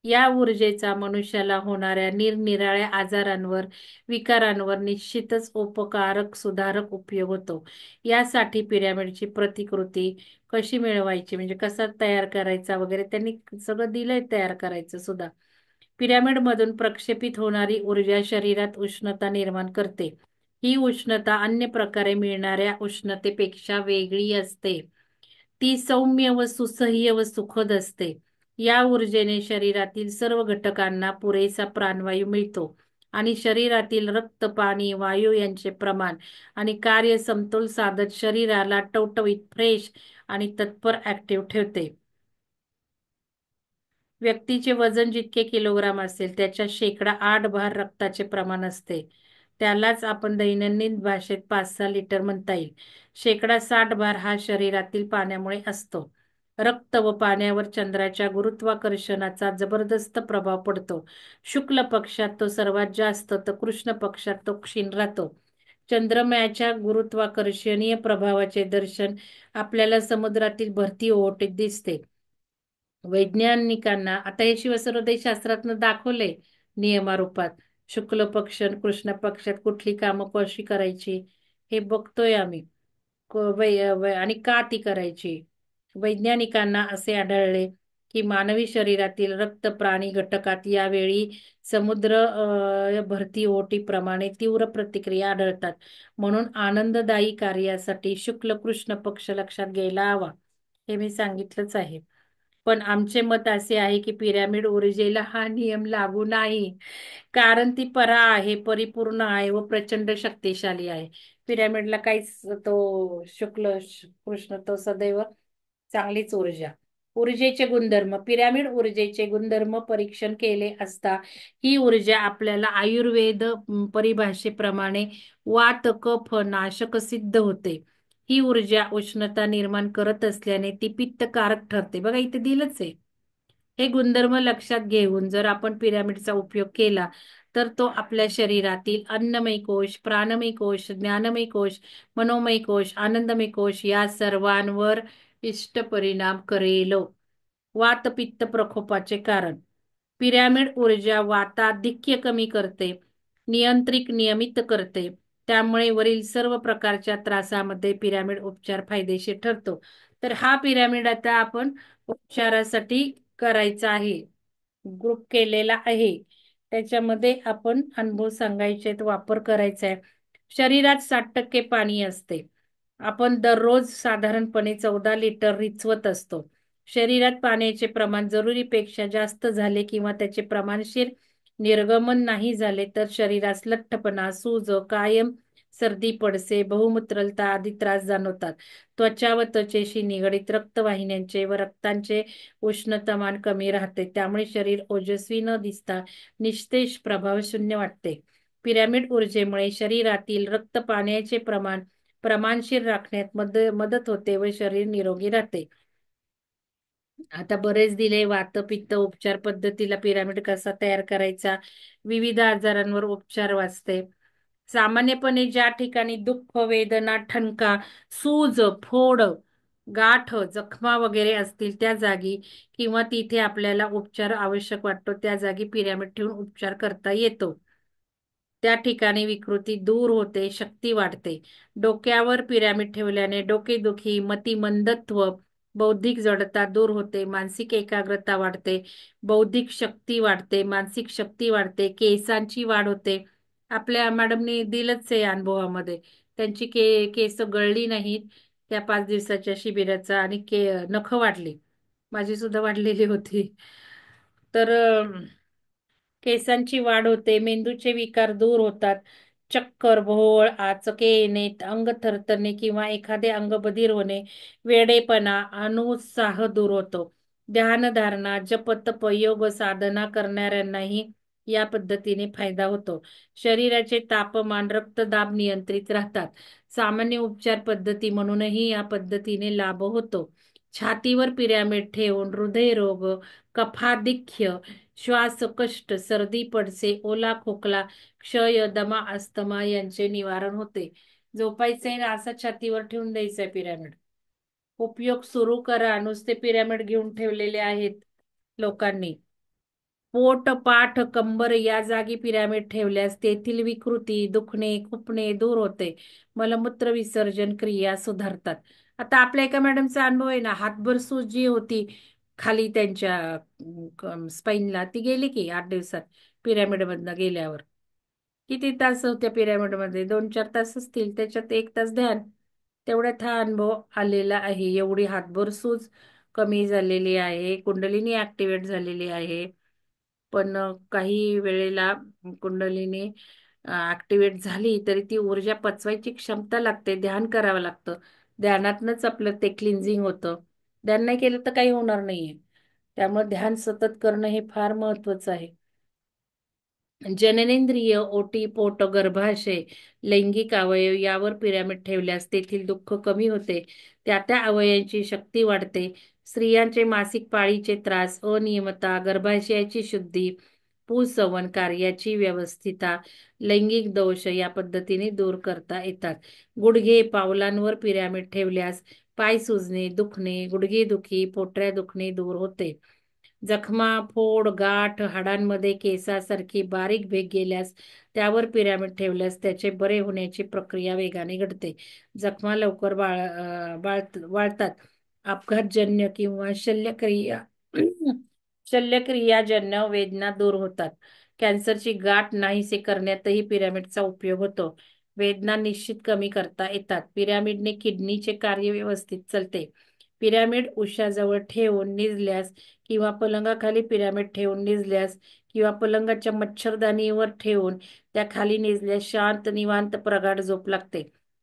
या ऊर्जेचा मनुष्याला होणाऱ्या निरनिराळ्या आजारांवर, विकारांवर निश्चितच उपकारक, सुधारक उपयोग होतो. यासाठी पिरॅमिडची प्रतिकृती कशी मिळवायची, म्हणजे कसा तयार करायचा वगैरे त्यांनी सगळं दिलंय तयार करायचं सुद्धा. पिरॅमिड मधून प्रक्षेपित होणारी ऊर्जा शरीरात उष्णता निर्माण करते. ही उष्णता अन्य प्रकारे मिळणाऱ्या उष्णतेपेक्षा वेगळी असते. ती सौम्य व सुसह्य व सुखद असते. या ऊर्जेने शरीरातील सर्व घटकांना पुरेसा प्राणवायू मिळतो आणि शरीरातील रक्त, पाणी, वायू यांचे प्रमाण आणि कार्य समतोल साधत शरीराला टवटवीत, फ्रेश आणि तत्पर ऍक्टिव्ह ठेवते. व्यक्तीचे वजन जितके किलोग्राम असेल त्याच्या शेकडा 8 भार रक्ताचे प्रमाण असते. त्यालाच आपण दैनंदिन भाषेत 5-6 लिटर म्हणता येईल. शेकडा 60 भार हा शरीरातील पाण्यामुळे असतो. रक्त व पाण्यावर चंद्राच्या गुरुत्वाकर्षणाचा जबरदस्त प्रभाव पडतो. शुक्ल पक्षात तो सर्वात जास्त तर कृष्ण पक्षात तो क्षीण राहतो. चंद्रमाच्या गुरुत्वाकर्षणीय प्रभावाचे दर्शन आपल्याला समुद्रातील भरती ओहोटीत दिसते. वैज्ञानिकांना आता हे शिवसर्वोदय शास्त्रातनं दाखवलंय नियमारूपात. शुक्ल पक्ष आणि कृष्ण पक्षात कुठली कामं कशी करायची हे बघतोय आम्ही. आणि का ती करायची. वैज्ञानिकांना असे आढळले की मानवी शरीरातील रक्त प्राणी घटकात यावेळी समुद्र भरती ओटीप्रमाणे तीव्र प्रतिक्रिया आढळतात. म्हणून आनंददायी कार्यासाठी शुक्ल कृष्ण पक्ष लक्षात घ्यायला हवा. हे मी सांगितलंच आहे. पण आमचे मत असे आहे की पिरॅमिड ऊर्जेला हा नियम लागू नाही. कारण ती परा आहे, परिपूर्ण आहे व प्रचंड शक्तिशाली आहे. पिरॅमिडला काहीच तो कृष्ण तो सदैव चांगलीच ऊर्जा. ऊर्जेचे गुणधर्म. पिरॅमिड ऊर्जेचे गुणधर्म परीक्षण केले असता ही ऊर्जा आपल्याला आयुर्वेद परिभाषेप्रमाणे वात कफ नाशक सिद्ध होते. ही ऊर्जा उष्णता निर्माण करत असल्याने ती पित्तकारक ठरते. बघा इथे दिलंच आहे. हे गुणधर्म लक्षात घेऊन जर आपण पिरॅमिडचा उपयोग केला तर तो आपल्या शरीरातील अन्नमय कोश, प्राणमय कोश, ज्ञानमय कोश, मनोमय कोश, आनंदमय कोश या सर्वांवर इष्ट परिणाम करेल. वात पित्त प्रकोपाचे कारण. पिरॅमिड ऊर्जा वाताधिक्य कमी करते, नियमित करते. त्यामुळे वरील सर्व प्रकारच्या त्रासामध्ये पिरॅमिड उपचार फायदेशीर ठरतो. तर हा पिरॅमिड आता आपण उपचारासाठी करायचा आहे. ग्रुप केलेला आहे. त्याच्यामध्ये आपण अनुभव सांगायचे, वापर करायचा आहे. शरीरात 60% पाणी असते. आपण दररोज साधारणपणे 14 लिटर रिचवत असतो. शरीरात पाण्याचे प्रमाण जरुरीपेक्षा जास्त झाले किंवा त्याचे प्रमाणशीर निर्गमन नाही झाले तर शरीरास लठ्ठपणा, सूज, कायम सर्दी, पडसे, बहुमूत्रलता आदी त्रास जाणवतात. त्वचा व त्वचेशी निगडीत रक्तवाहिन्यांचे व रक्तांचे उष्णतामान कमी राहते. त्यामुळे शरीर ओजस्वी न दिसता निस्तेज प्रभावशून्य वाटते. पिरॅमिड ऊर्जेमुळे शरीरातील रक्त पाण्याचे प्रमाणशीर राखण्यात मदत होते व शरीर निरोगी राहते. आता बरेच दिले वात पित्त उपचार पद्धतीला पिरॅमिड कसा तयार करायचा, विविध आजारांवर उपचार वाचते. सामान्यपणे ज्या ठिकाणी दुःख, वेदना, ठणका, सूज, फोड, गाठ, जखमा वगैरे असतील त्या जागी किंवा तिथे आपल्याला उपचार आवश्यक वाटतो त्या जागी पिरॅमिड ठेवून उपचार करता येतो. त्या ठिकाणी विकृती दूर होते, शक्ती वाढते. डोक्यावर पिरॅमिड ठेवल्याने डोकेदुखी, मतिमंदत्व, बौद्धिक जडता दूर होते, मानसिक एकाग्रता वाढते, बौद्धिक शक्ती वाढते, मानसिक शक्ती वाढते, केसांची वाढ होते. आपल्या मॅडमनी दिलंच आहे अनुभवामध्ये. त्यांची केस गळली नाहीत त्या 5 दिवसाच्या शिबिराचा आणि नखं वाढली. माझी सुद्धा वाढलेली होती. तर केसांची वाढ होते, मेंदूचे विकार दूर होतात, चक्कर, भोवळ, आचके येणे, अंग थरथरणे किंवा एखादे अंग बधीर होणे, वेडेपणा, अनुत्साह दूर होतो. ध्यानधारणा, जप, तप, योग साधना करणाऱ्यांनाही या पद्धतीने फायदा होतो. शरीराचे तापमान, रक्तदाब नियंत्रित राहतात. सामान्य उपचार पद्धती म्हणूनही या पद्धतीने लाभ होतो. छातीवर पिरॅमिड ठेवून हृदयरोग, कफाधिक्य, श्वासकष्ट, सर्दी, पडसे, ओला खोकला, क्षय, दमा, अस्थमा यांचे निवारण होते. झोपायचंय ना असं छातीवर ठेवून द्यायचंय पिरॅमिड. उपयोग सुरू करा. नुसते पिरॅमिड घेऊन ठेवलेले आहेत लोकांनी. पोट, पाठ, कंबर या जागी पिरॅमिड ठेवल्यास तेथील विकृती, दुखणे, खुपणे दूर होते. मलमूत्र विसर्जन क्रिया सुधारतात. आता आपल्या एका मॅडमचा अनुभव आहे ना, हातभर सूज जी होती खाली त्यांच्या स्पाईनला, ती गेली की 8 दिवसात पिरॅमिड मधनं गेल्यावर. किती तास होत्या पिरॅमिड मध्ये? 2-4 तास असतील. त्याच्यात 1 तास ध्यान. तेवढ्यात हा अनुभव आलेला आहे. एवढी हातभर सूज कमी झालेली आहे, कुंडलिनी ऍक्टिव्हेट झालेली आहे. पण काही वेळेला कुंडलिनी ऍक्टिव्हेट झाली तरी ती ऊर्जा पचवायची क्षमता लागते, ध्यान करावं लागतं. ध्यानातनच आपलं ते क्लिन्झिंग होतं. ध्यान नाही केलं तर काही होणार नाहीये. त्यामुळे ध्यान सतत करणं हे फार महत्वाचं आहे. जननेंद्रिय, ओटी, पोट, गर्भाशय, लैंगिक अवयव यावर पिरॅमिड ठेवल्यास तेथील दुःख कमी होते. त्या त्या अवयवांची शक्ती वाढते. स्त्रियांचे मासिक पाळीचे त्रास, अनियमितता, गर्भाशयाची शुद्धी, पुंसवन कार्याची व्यवस्थितता, लैंगिक दोष या पद्धतीने दूर करता येतात. गुडघे, पावलांवर पिरॅमिड ठेवल्यास पाय सुजणे, दुखणे, गुडघेदुखी, पोटऱ्या दुखणे दूर होते. जखमा, फोड, गाठ, हाडांमध्ये केसासारखी बारीक भेग गेल्यास त्यावर पिरॅमिड ठेवल्यास त्याचे बरे होण्याची प्रक्रिया वेगाने घडते. जखमा लवकर वाळतात. अपघातजन्य किंवा शल्यक्रिया शल्यक्रियाजन्य वेदना दूर होतात. कॅन्सरची गाठ नाहीसे करण्यातही पिरॅमिडचा उपयोग होतो. वेदना निश्चित कमी करता येतात. पिरॅमिडने किडनीचे कार्य व्यवस्थित चालते. पिरॅमिड उशाजवळ ठेवून निजल्यास किंवा पलंगाखाली पिरॅमिड ठेवून निजल्यास किंवा पलंगाच्या मच्छरदाणीवर ठेवून त्या खाली निजल्यास शांत निवांत प्रगाढ झोप लागते.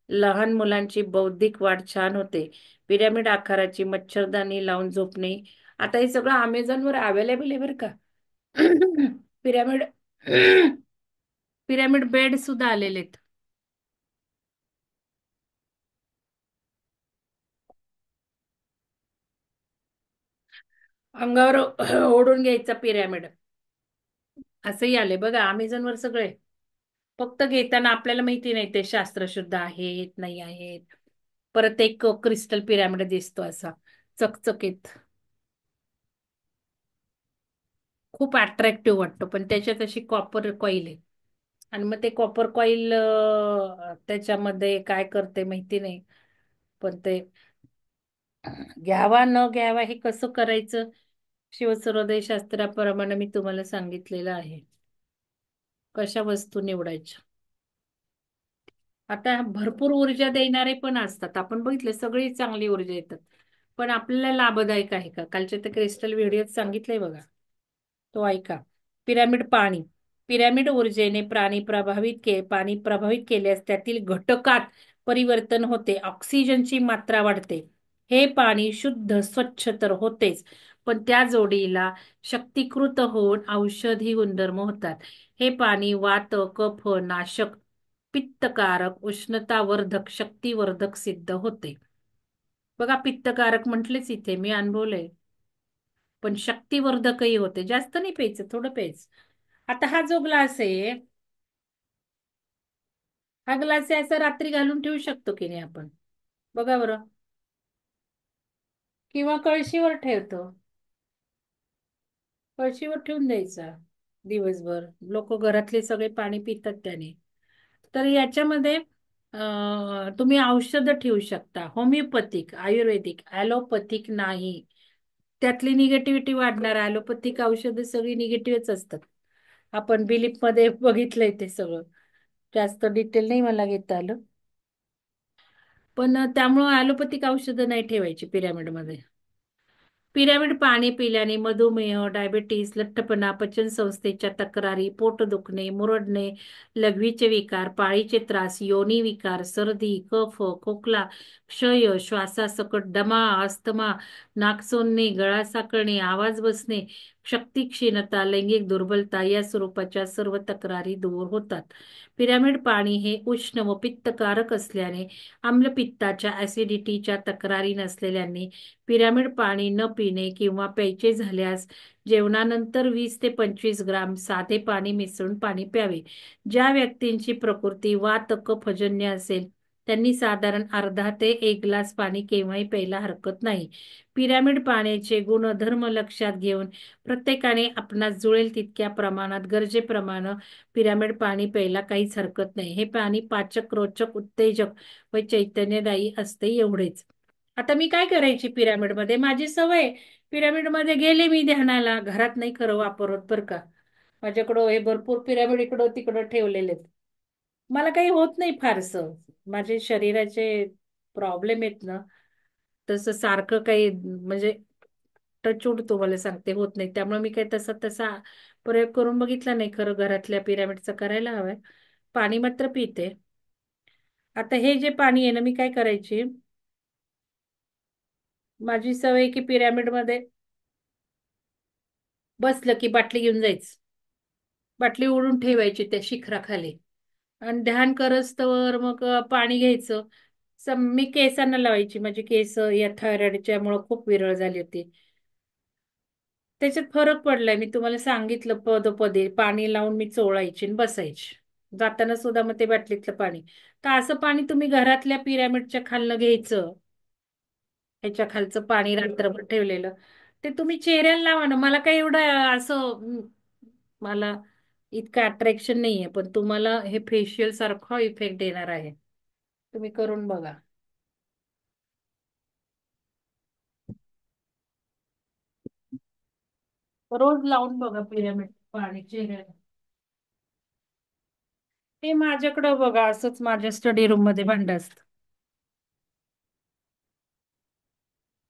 लहान मुलांची बौद्धिक वाढ छान होते. पिरॅमिड आकाराची मच्छरदाणी लावून झोपणे. आता हे सगळं अमेझॉनवर अवेलेबल आहे बरं का. पिरॅमिड पिरॅमिड बेड सुद्धा आलेले आहेत. अंगावर ओढून घ्यायचा पिरॅमिड असंही आले बघा अमेझॉनवर सगळे. फक्त घेताना आपल्याला माहिती नाही ते शास्त्रशुद्ध आहेत नाही आहेत. परत एक क्रिस्टल पिरॅमिड दिसतो असा चकचकीत. खूप अट्रॅक्टिव्ह वाटतो पण त्याच्यात अशी कॉपर कॉईल आहे. आणि मग ते कॉपर कॉईल त्याच्यामध्ये काय करते माहिती नाही. पण ते घ्यावा न घ्यावा हे कसं करायचं शिवसर्वोदय शास्त्राप्रमाणे मी तुम्हाला सांगितलेलं आहे. कशा वस्तू निवडायच्या. आता भरपूर ऊर्जा देणारे पण असतात. आपण बघितले सगळी चांगली ऊर्जा येतात. पण आपल्याला लाभदायक आहे का? कालच्या ते क्रिस्टल व्हिडिओत सांगितलंय बघा. तो ऐका. पिरॅमिड पाणी. पिरॅमिड ऊर्जेने पाणी प्रभावित केल्यास त्यातील घटकात परिवर्तन होते. ऑक्सिजनची मात्रा वाढते. हे पाणी शुद्ध स्वच्छ तर होतेच. पण त्या जोडीला शक्तीकृत होऊन औषधी गुणधर्म होतात. हे पाणी वात, कफ नाशक, पित्तकारक, उष्णतावर्धक, शक्तिवर्धक सिद्ध होते. बघा पित्तकारक म्हटलेच इथे मी अनुभवलंय. पण शक्तिवर्धकही होते. जास्त नाही प्यायचं थोडं प्यायचं. आता हा जो ग्लास आहे हा ग्लास आहे असा रात्री घालून ठेवू शकतो की नाही आपण. बघा बरं. किंवा कळशीवर ठेवतो. कळशीवर ठेवून द्यायचा दिवसभर. लोक घरातले सगळे पाणी पितात त्याने. तर याच्यामध्ये तुम्ही औषधं ठेवू शकता. होमिओपॅथिक, आयुर्वेदिक, ॲलोपॅथिक नाही. त्यातली निगेटिव्हिटी वाढणार. ॲलोपॅथिक औषधं सगळी निगेटिव्हच असतात. आपण बिलीप मध्ये बघितलंय ते सगळं. जास्त डिटेल नाही मला घेता आलं. पण त्यामुळं ॲलोपॅथिक औषधं नाही ठेवायची पिरॅमिडमध्ये. पिरॅमिड पाणी पिल्याने मधुमेह, डायबिटीस, लठ्ठपणा, पचनसंस्थेच्या तक्रारी, पोट दुखणे, मुरडणे, लघवीचे विकार, पाळीचे त्रास, योनी विकार, सर्दी, कफ, खोकला, क्षय, श्वासासकट, दमा, अस्थमा, नाक सोडणे, गळा साकळणे, आवाज बसणे, शक्ती क्षीणता, लैंगिक दुर्बलता या स्वरूपाच्या सर्व तक्रारी दूर होतात. पिरॅमिड पाणी हे उष्ण व पित्तकारक असल्याने आम्लपित्ताच्या ऍसिडिटीच्या तक्रारी नसलेल्यांनी पिरॅमिड पाणी न पिणे किंवा प्यायचे झाल्यास जेवणानंतर 20 ते 25 ग्राम साधे पाणी मिसळून पाणी प्यावे. ज्या व्यक्तींची प्रकृती वात कफजन्य असेल त्यांनी साधारण अर्धा ते 1 ग्लास पाणी केव्हाही प्यायला हरकत नाही. पिरॅमिड पाण्याचे गुणधर्म लक्षात घेऊन प्रत्येकाने आपणास जुळेल तितक्या प्रमाणात गरजेप्रमाणे पिरॅमिड पाणी प्यायला काहीच हरकत नाही. हे पाणी पाचक, रोचक, उत्तेजक व चैतन्यदायी असते एवढेच. आता मी काय करायची पिरॅमिडमध्ये माझी सवय. पिरॅमिडमध्ये गेले मी ध्यानाला. घरात नाही खरं वापरत बरं का. माझ्याकडं हे भरपूर पिरॅमिड इकडं तिकडं ठेवलेले आहेत. मला काही होत नाही फारसं. माझे शरीराचे प्रॉब्लेम आहेत ना. तसं सारखं काही म्हणजे टच उडतो मला सांगते होत नाही. त्यामुळे मी काही तसा तसा प्रयोग करून बघितला नाही. खरं घरातल्या पिरॅमिडचा करायला हवाय. पाणी मात्र पिते. आता हे जे पाणी आहे ना मी काय करायची. माझी सवय की पिरॅमिड मध्ये बसलं की बाटली घेऊन जायचं. बाटली ओढून ठेवायची त्या शिखराखाली आणि ध्यान करस्तवर मग पाणी घ्यायचं. मी केसांना लावायची. माझी केस या थायरॉइडच्या मुळे खूप विरळ झाली होती. त्याच्यात फरक पडलाय. मी तुम्हाला सांगितलं पदोपदी पाणी लावून मी चोळायची आणि बसायची. जाताना सुद्धा मग ते बाटलीतलं पाणी. तर असं पाणी तुम्ही घरातल्या पिरॅमिडच्या खालनं घ्यायचं. ह्याच्या खालचं पाणी रात्रभर ठेवलेलं ते तुम्ही चेहऱ्याला लावा ना. मला काही एवढं असं मला इतकं अट्रॅक्शन नाहीये. पण तुम्हाला हे फेशियल सारखा इफेक्ट देणार आहे. तुम्ही करून बघा. रोज लावून बघा पिरॅमिड पाणी चेहऱ्याला. हे माझ्याकडं बघा असंच माझ्या स्टडी रूम मध्ये भांड असतं.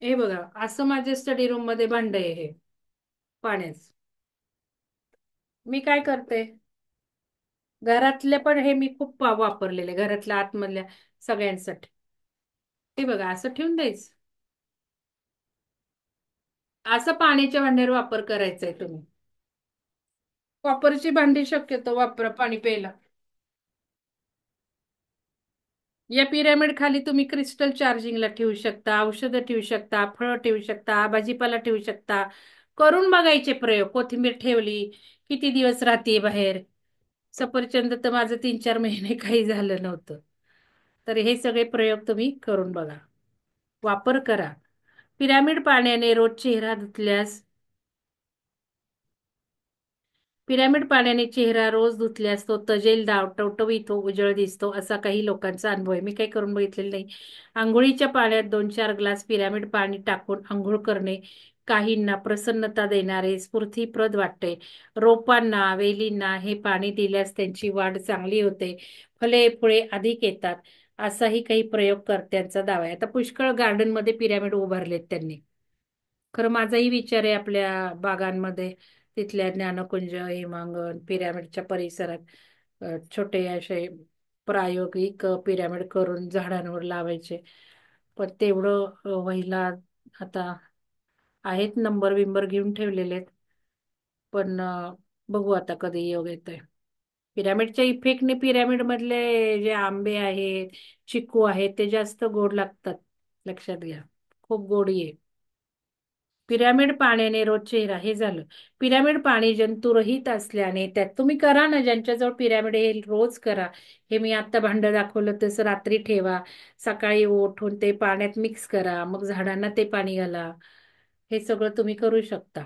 हे बघा असं माझ्या स्टडी रूम मध्ये भांड आहे हे पाण्याचं. मी काय करते, घरातले पण हे मी खूप वापरलेले घरातल्या आतमधल्या सगळ्यांसाठी. हे बघा असं ठेवून द्यायचं. असं पाण्याच्या भांड्यावर वापर करायचा आहे तुम्ही. कॉपरची भांडी शक्यतो वापरा पाणी प्यायला. या पिरॅमिड खाली तुम्ही क्रिस्टल चार्जिंगला ठेवू शकता, औषधं ठेवू शकता, फळं ठेवू शकता, भाजीपाला ठेवू शकता. करून बघायचे प्रयोग. कोथिंबीर ठेवली किती दिवस राहते बाहेर. सफरचंद तर माझं 3-4 महिने काही झालं नव्हतं. तर हे सगळे प्रयोग तुम्ही करून बघा. वापर करा. पिरॅमिड पाण्याने रोज चेहरा धुतल्यास पिरॅमिड पाण्याने चेहरा रोज धुतल्यास तो तजेलदार, टवटवीत, उजळ दिसतो असा काही लोकांचा अनुभव आहे. मी काही करून बघितलेलं नाही. आंघोळीच्या पाण्यात 2-4 ग्लास पिरॅमिड पाणी टाकून आंघोळ करणे काहींना प्रसन्नता देणारे स्फूर्तिप्रद वाटते. रोपांना, वेलींना हे पाणी दिल्यास त्यांची वाढ चांगली होते, फळे फुले अधिक येतात असाही काही प्रयोगकर्त्यांचा दावा आहे. आता पुष्कळ गार्डनमध्ये पिरॅमिड उभारलेत त्यांनी. खरं माझाही विचार आहे आपल्या बागांमध्ये, तिथल्या ज्ञानकुंज, हेमांगण, पिरॅमिडच्या परिसरात छोटे असे प्रायोगिक पिरॅमिड करून झाडांवर लावायचे. पण तेवढं व्हायला आता आहेत नंबर बिंबर घेऊन ठेवलेले आहेत. पण बघू आता कधी योग येतोय. पिरॅमिडच्या इफेक्टने पिरॅमिड मधले जे आंबे आहेत, चिकू आहेत ते जास्त गोड लागतात. लक्षात घ्या. खूप गोडी आहे. पिरॅमिड पाण्याने रोज चेहरा हे झालं. पिरॅमिड पाणी जंतुरहित असल्याने त्यात तुम्ही करा ना, ज्यांच्याजवळ पिरॅमिड हे रोज करा. हे मी आता भांड दाखवलं तसं रात्री ठेवा. सकाळी उठून ते पाण्यात मिक्स करा, मग झाडांना ते पाणी घाला. हे सगळं तुम्ही करू शकता.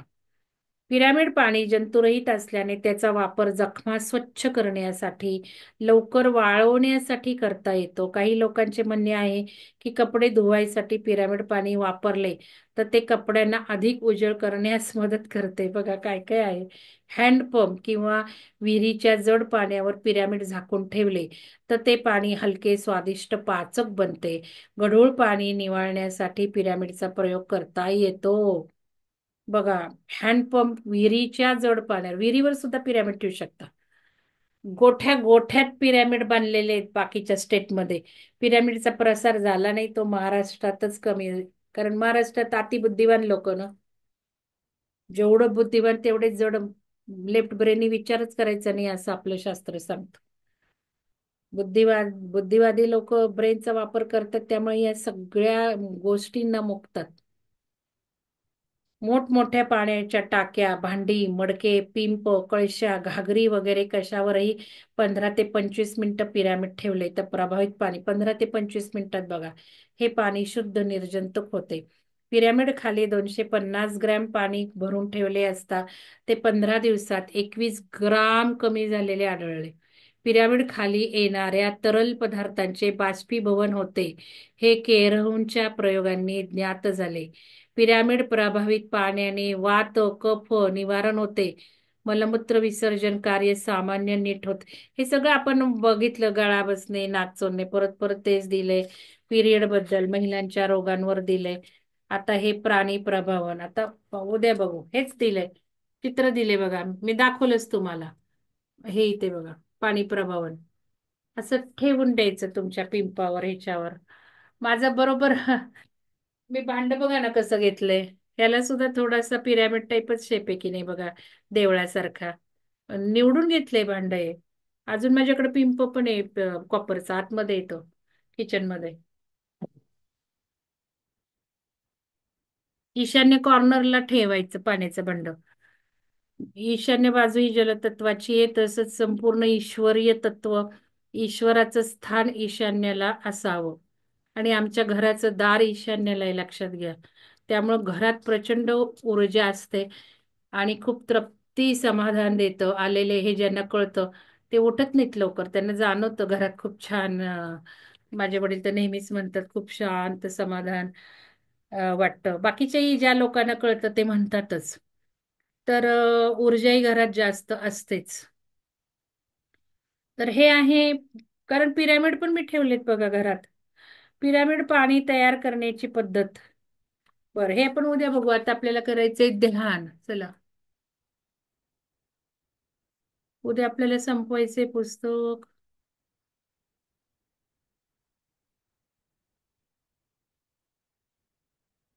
पिरॅमिड पाणी जंतुरहित असल्याने त्याचा वापर जखमा स्वच्छ करण्यासाठी, लवकर वाळवण्यासाठी करता येतो. काही लोकांचे म्हणणे आहे की कपडे धुवायसाठी पिरॅमिड पाणी वापरले तर ते कपड्यांना अधिक उजळ करण्यास मदत करते. बघा काय काय आहे. हँडपंप किंवा विहिरीच्या जड पाण्यावर पिरॅमिड झाकून ठेवले तर ते पाणी हलके, स्वादिष्ट, पाचक बनते. गढूळ पाणी निवाळण्यासाठी पिरॅमिडचा प्रयोग करता येतो. बघा, हँडपंप विहिरीच्या जड पाण्यावर, विहिरीवर सुद्धा पिरॅमिड ठेवू शकता. गोठ्या गोठ्यात पिरॅमिड बांधलेले आहेत बाकीच्या स्टेटमध्ये. पिरॅमिडचा प्रसार झाला नाही तो महाराष्ट्रातच कमी आहे. कारण महाराष्ट्रात अतिबुद्धिवान लोक ना. जेवढं बुद्धिवान तेवढे जड. लेफ्ट ब्रेनी विचारच करायचा नाही असं आपलं शास्त्र सांगतं. बुद्धिवादी लोक ब्रेनचा वापर करतात, त्यामुळे या सगळ्या गोष्टींना मुकतात. मोठमोठ्या पाण्याच्या टाक्या, भांडी, मडके, पिंप, कळशा, घागरी वगैरे कशावरही 15 ते 25 मिनिटं पिरॅमिड ठेवले तर प्रभावित पाणी 15 ते 25 मिनिटात बघा हे पाणी शुद्ध निर्जंतुक होते. पिरॅमिड खाली 250 ग्रॅम पाणी भरून ठेवले असता ते 15 दिवसात 21 ग्राम कमी झालेले आढळले. पिरॅमिड खाली येणाऱ्या तरल पदार्थांचे बाष्पीभवन होते हे केरहूनच्या प्रयोगांनी ज्ञात झाले. पिरॅमिड प्रभावित पाण्याने वात, कफ निवारण होते. मलमूत्र विसर्जन कार्य सामान्य नीट होते. हे सगळं आपण बघितलं. गळा बसणे, नाक चोरणे, परत परत तेच दिले. पिरियड बद्दल, महिलांच्या रोगांवर दिले. आता हे प्राणी प्रभावन, आता उद्या बघू. हेच दिलंय, चित्र दिले बघा, मी दाखवलंच तुम्हाला. हे इथे बघा, पाणी प्रभावन. असं ठेवून द्यायचं तुमच्या पिंपावर, ह्याच्यावर. माझा बरोबर मी भांड बघा ना कसं घेतलंय. ह्याला सुद्धा थोडासा पिरॅमिड टाईपच शेप आहे की नाही बघा, देवळासारखा. निवडून घेतलंय भांड हे. अजून माझ्याकडे पिंप पण आहे कॉपरचा, आतमध्ये येतो किचन मध्ये. ईशान्य कॉर्नरला ठेवायचं पाण्याचं भांड. ईशान्य बाजू ही जलतत्वाची आहे, तसंच संपूर्ण ईश्वरीय तत्व, ईश्वराचं स्थान ईशान्येला असावं. आणि आमच्या घराचं दार ईशान्येला आहे, लक्षात घ्या. त्यामुळं घरात प्रचंड ऊर्जा असते आणि खूप तृप्ती, समाधान देतं. आलेले हे ज्यांना कळतं ते उठत नाहीत लवकर, त्यांना जाणवतं घरात खूप छान. माझे वडील तर नेहमीच म्हणतात खूप शांत समाधान वाटतं. बाकीच्याही ज्या लोकांना कळतं ते म्हणतातच. तर ऊर्जाही घरात जास्त असतेच. तर हे आहे, कारण पिरॅमिड पण मी ठेवलेत बघा घरात. पिरॅमिड पाणी तयार करण्याची पद्धत. बरं, हे आपण उद्या बघू. आता आपल्याला करायचंय ध्यान. चला, उद्या आपल्याला संपवायचे पुस्तक.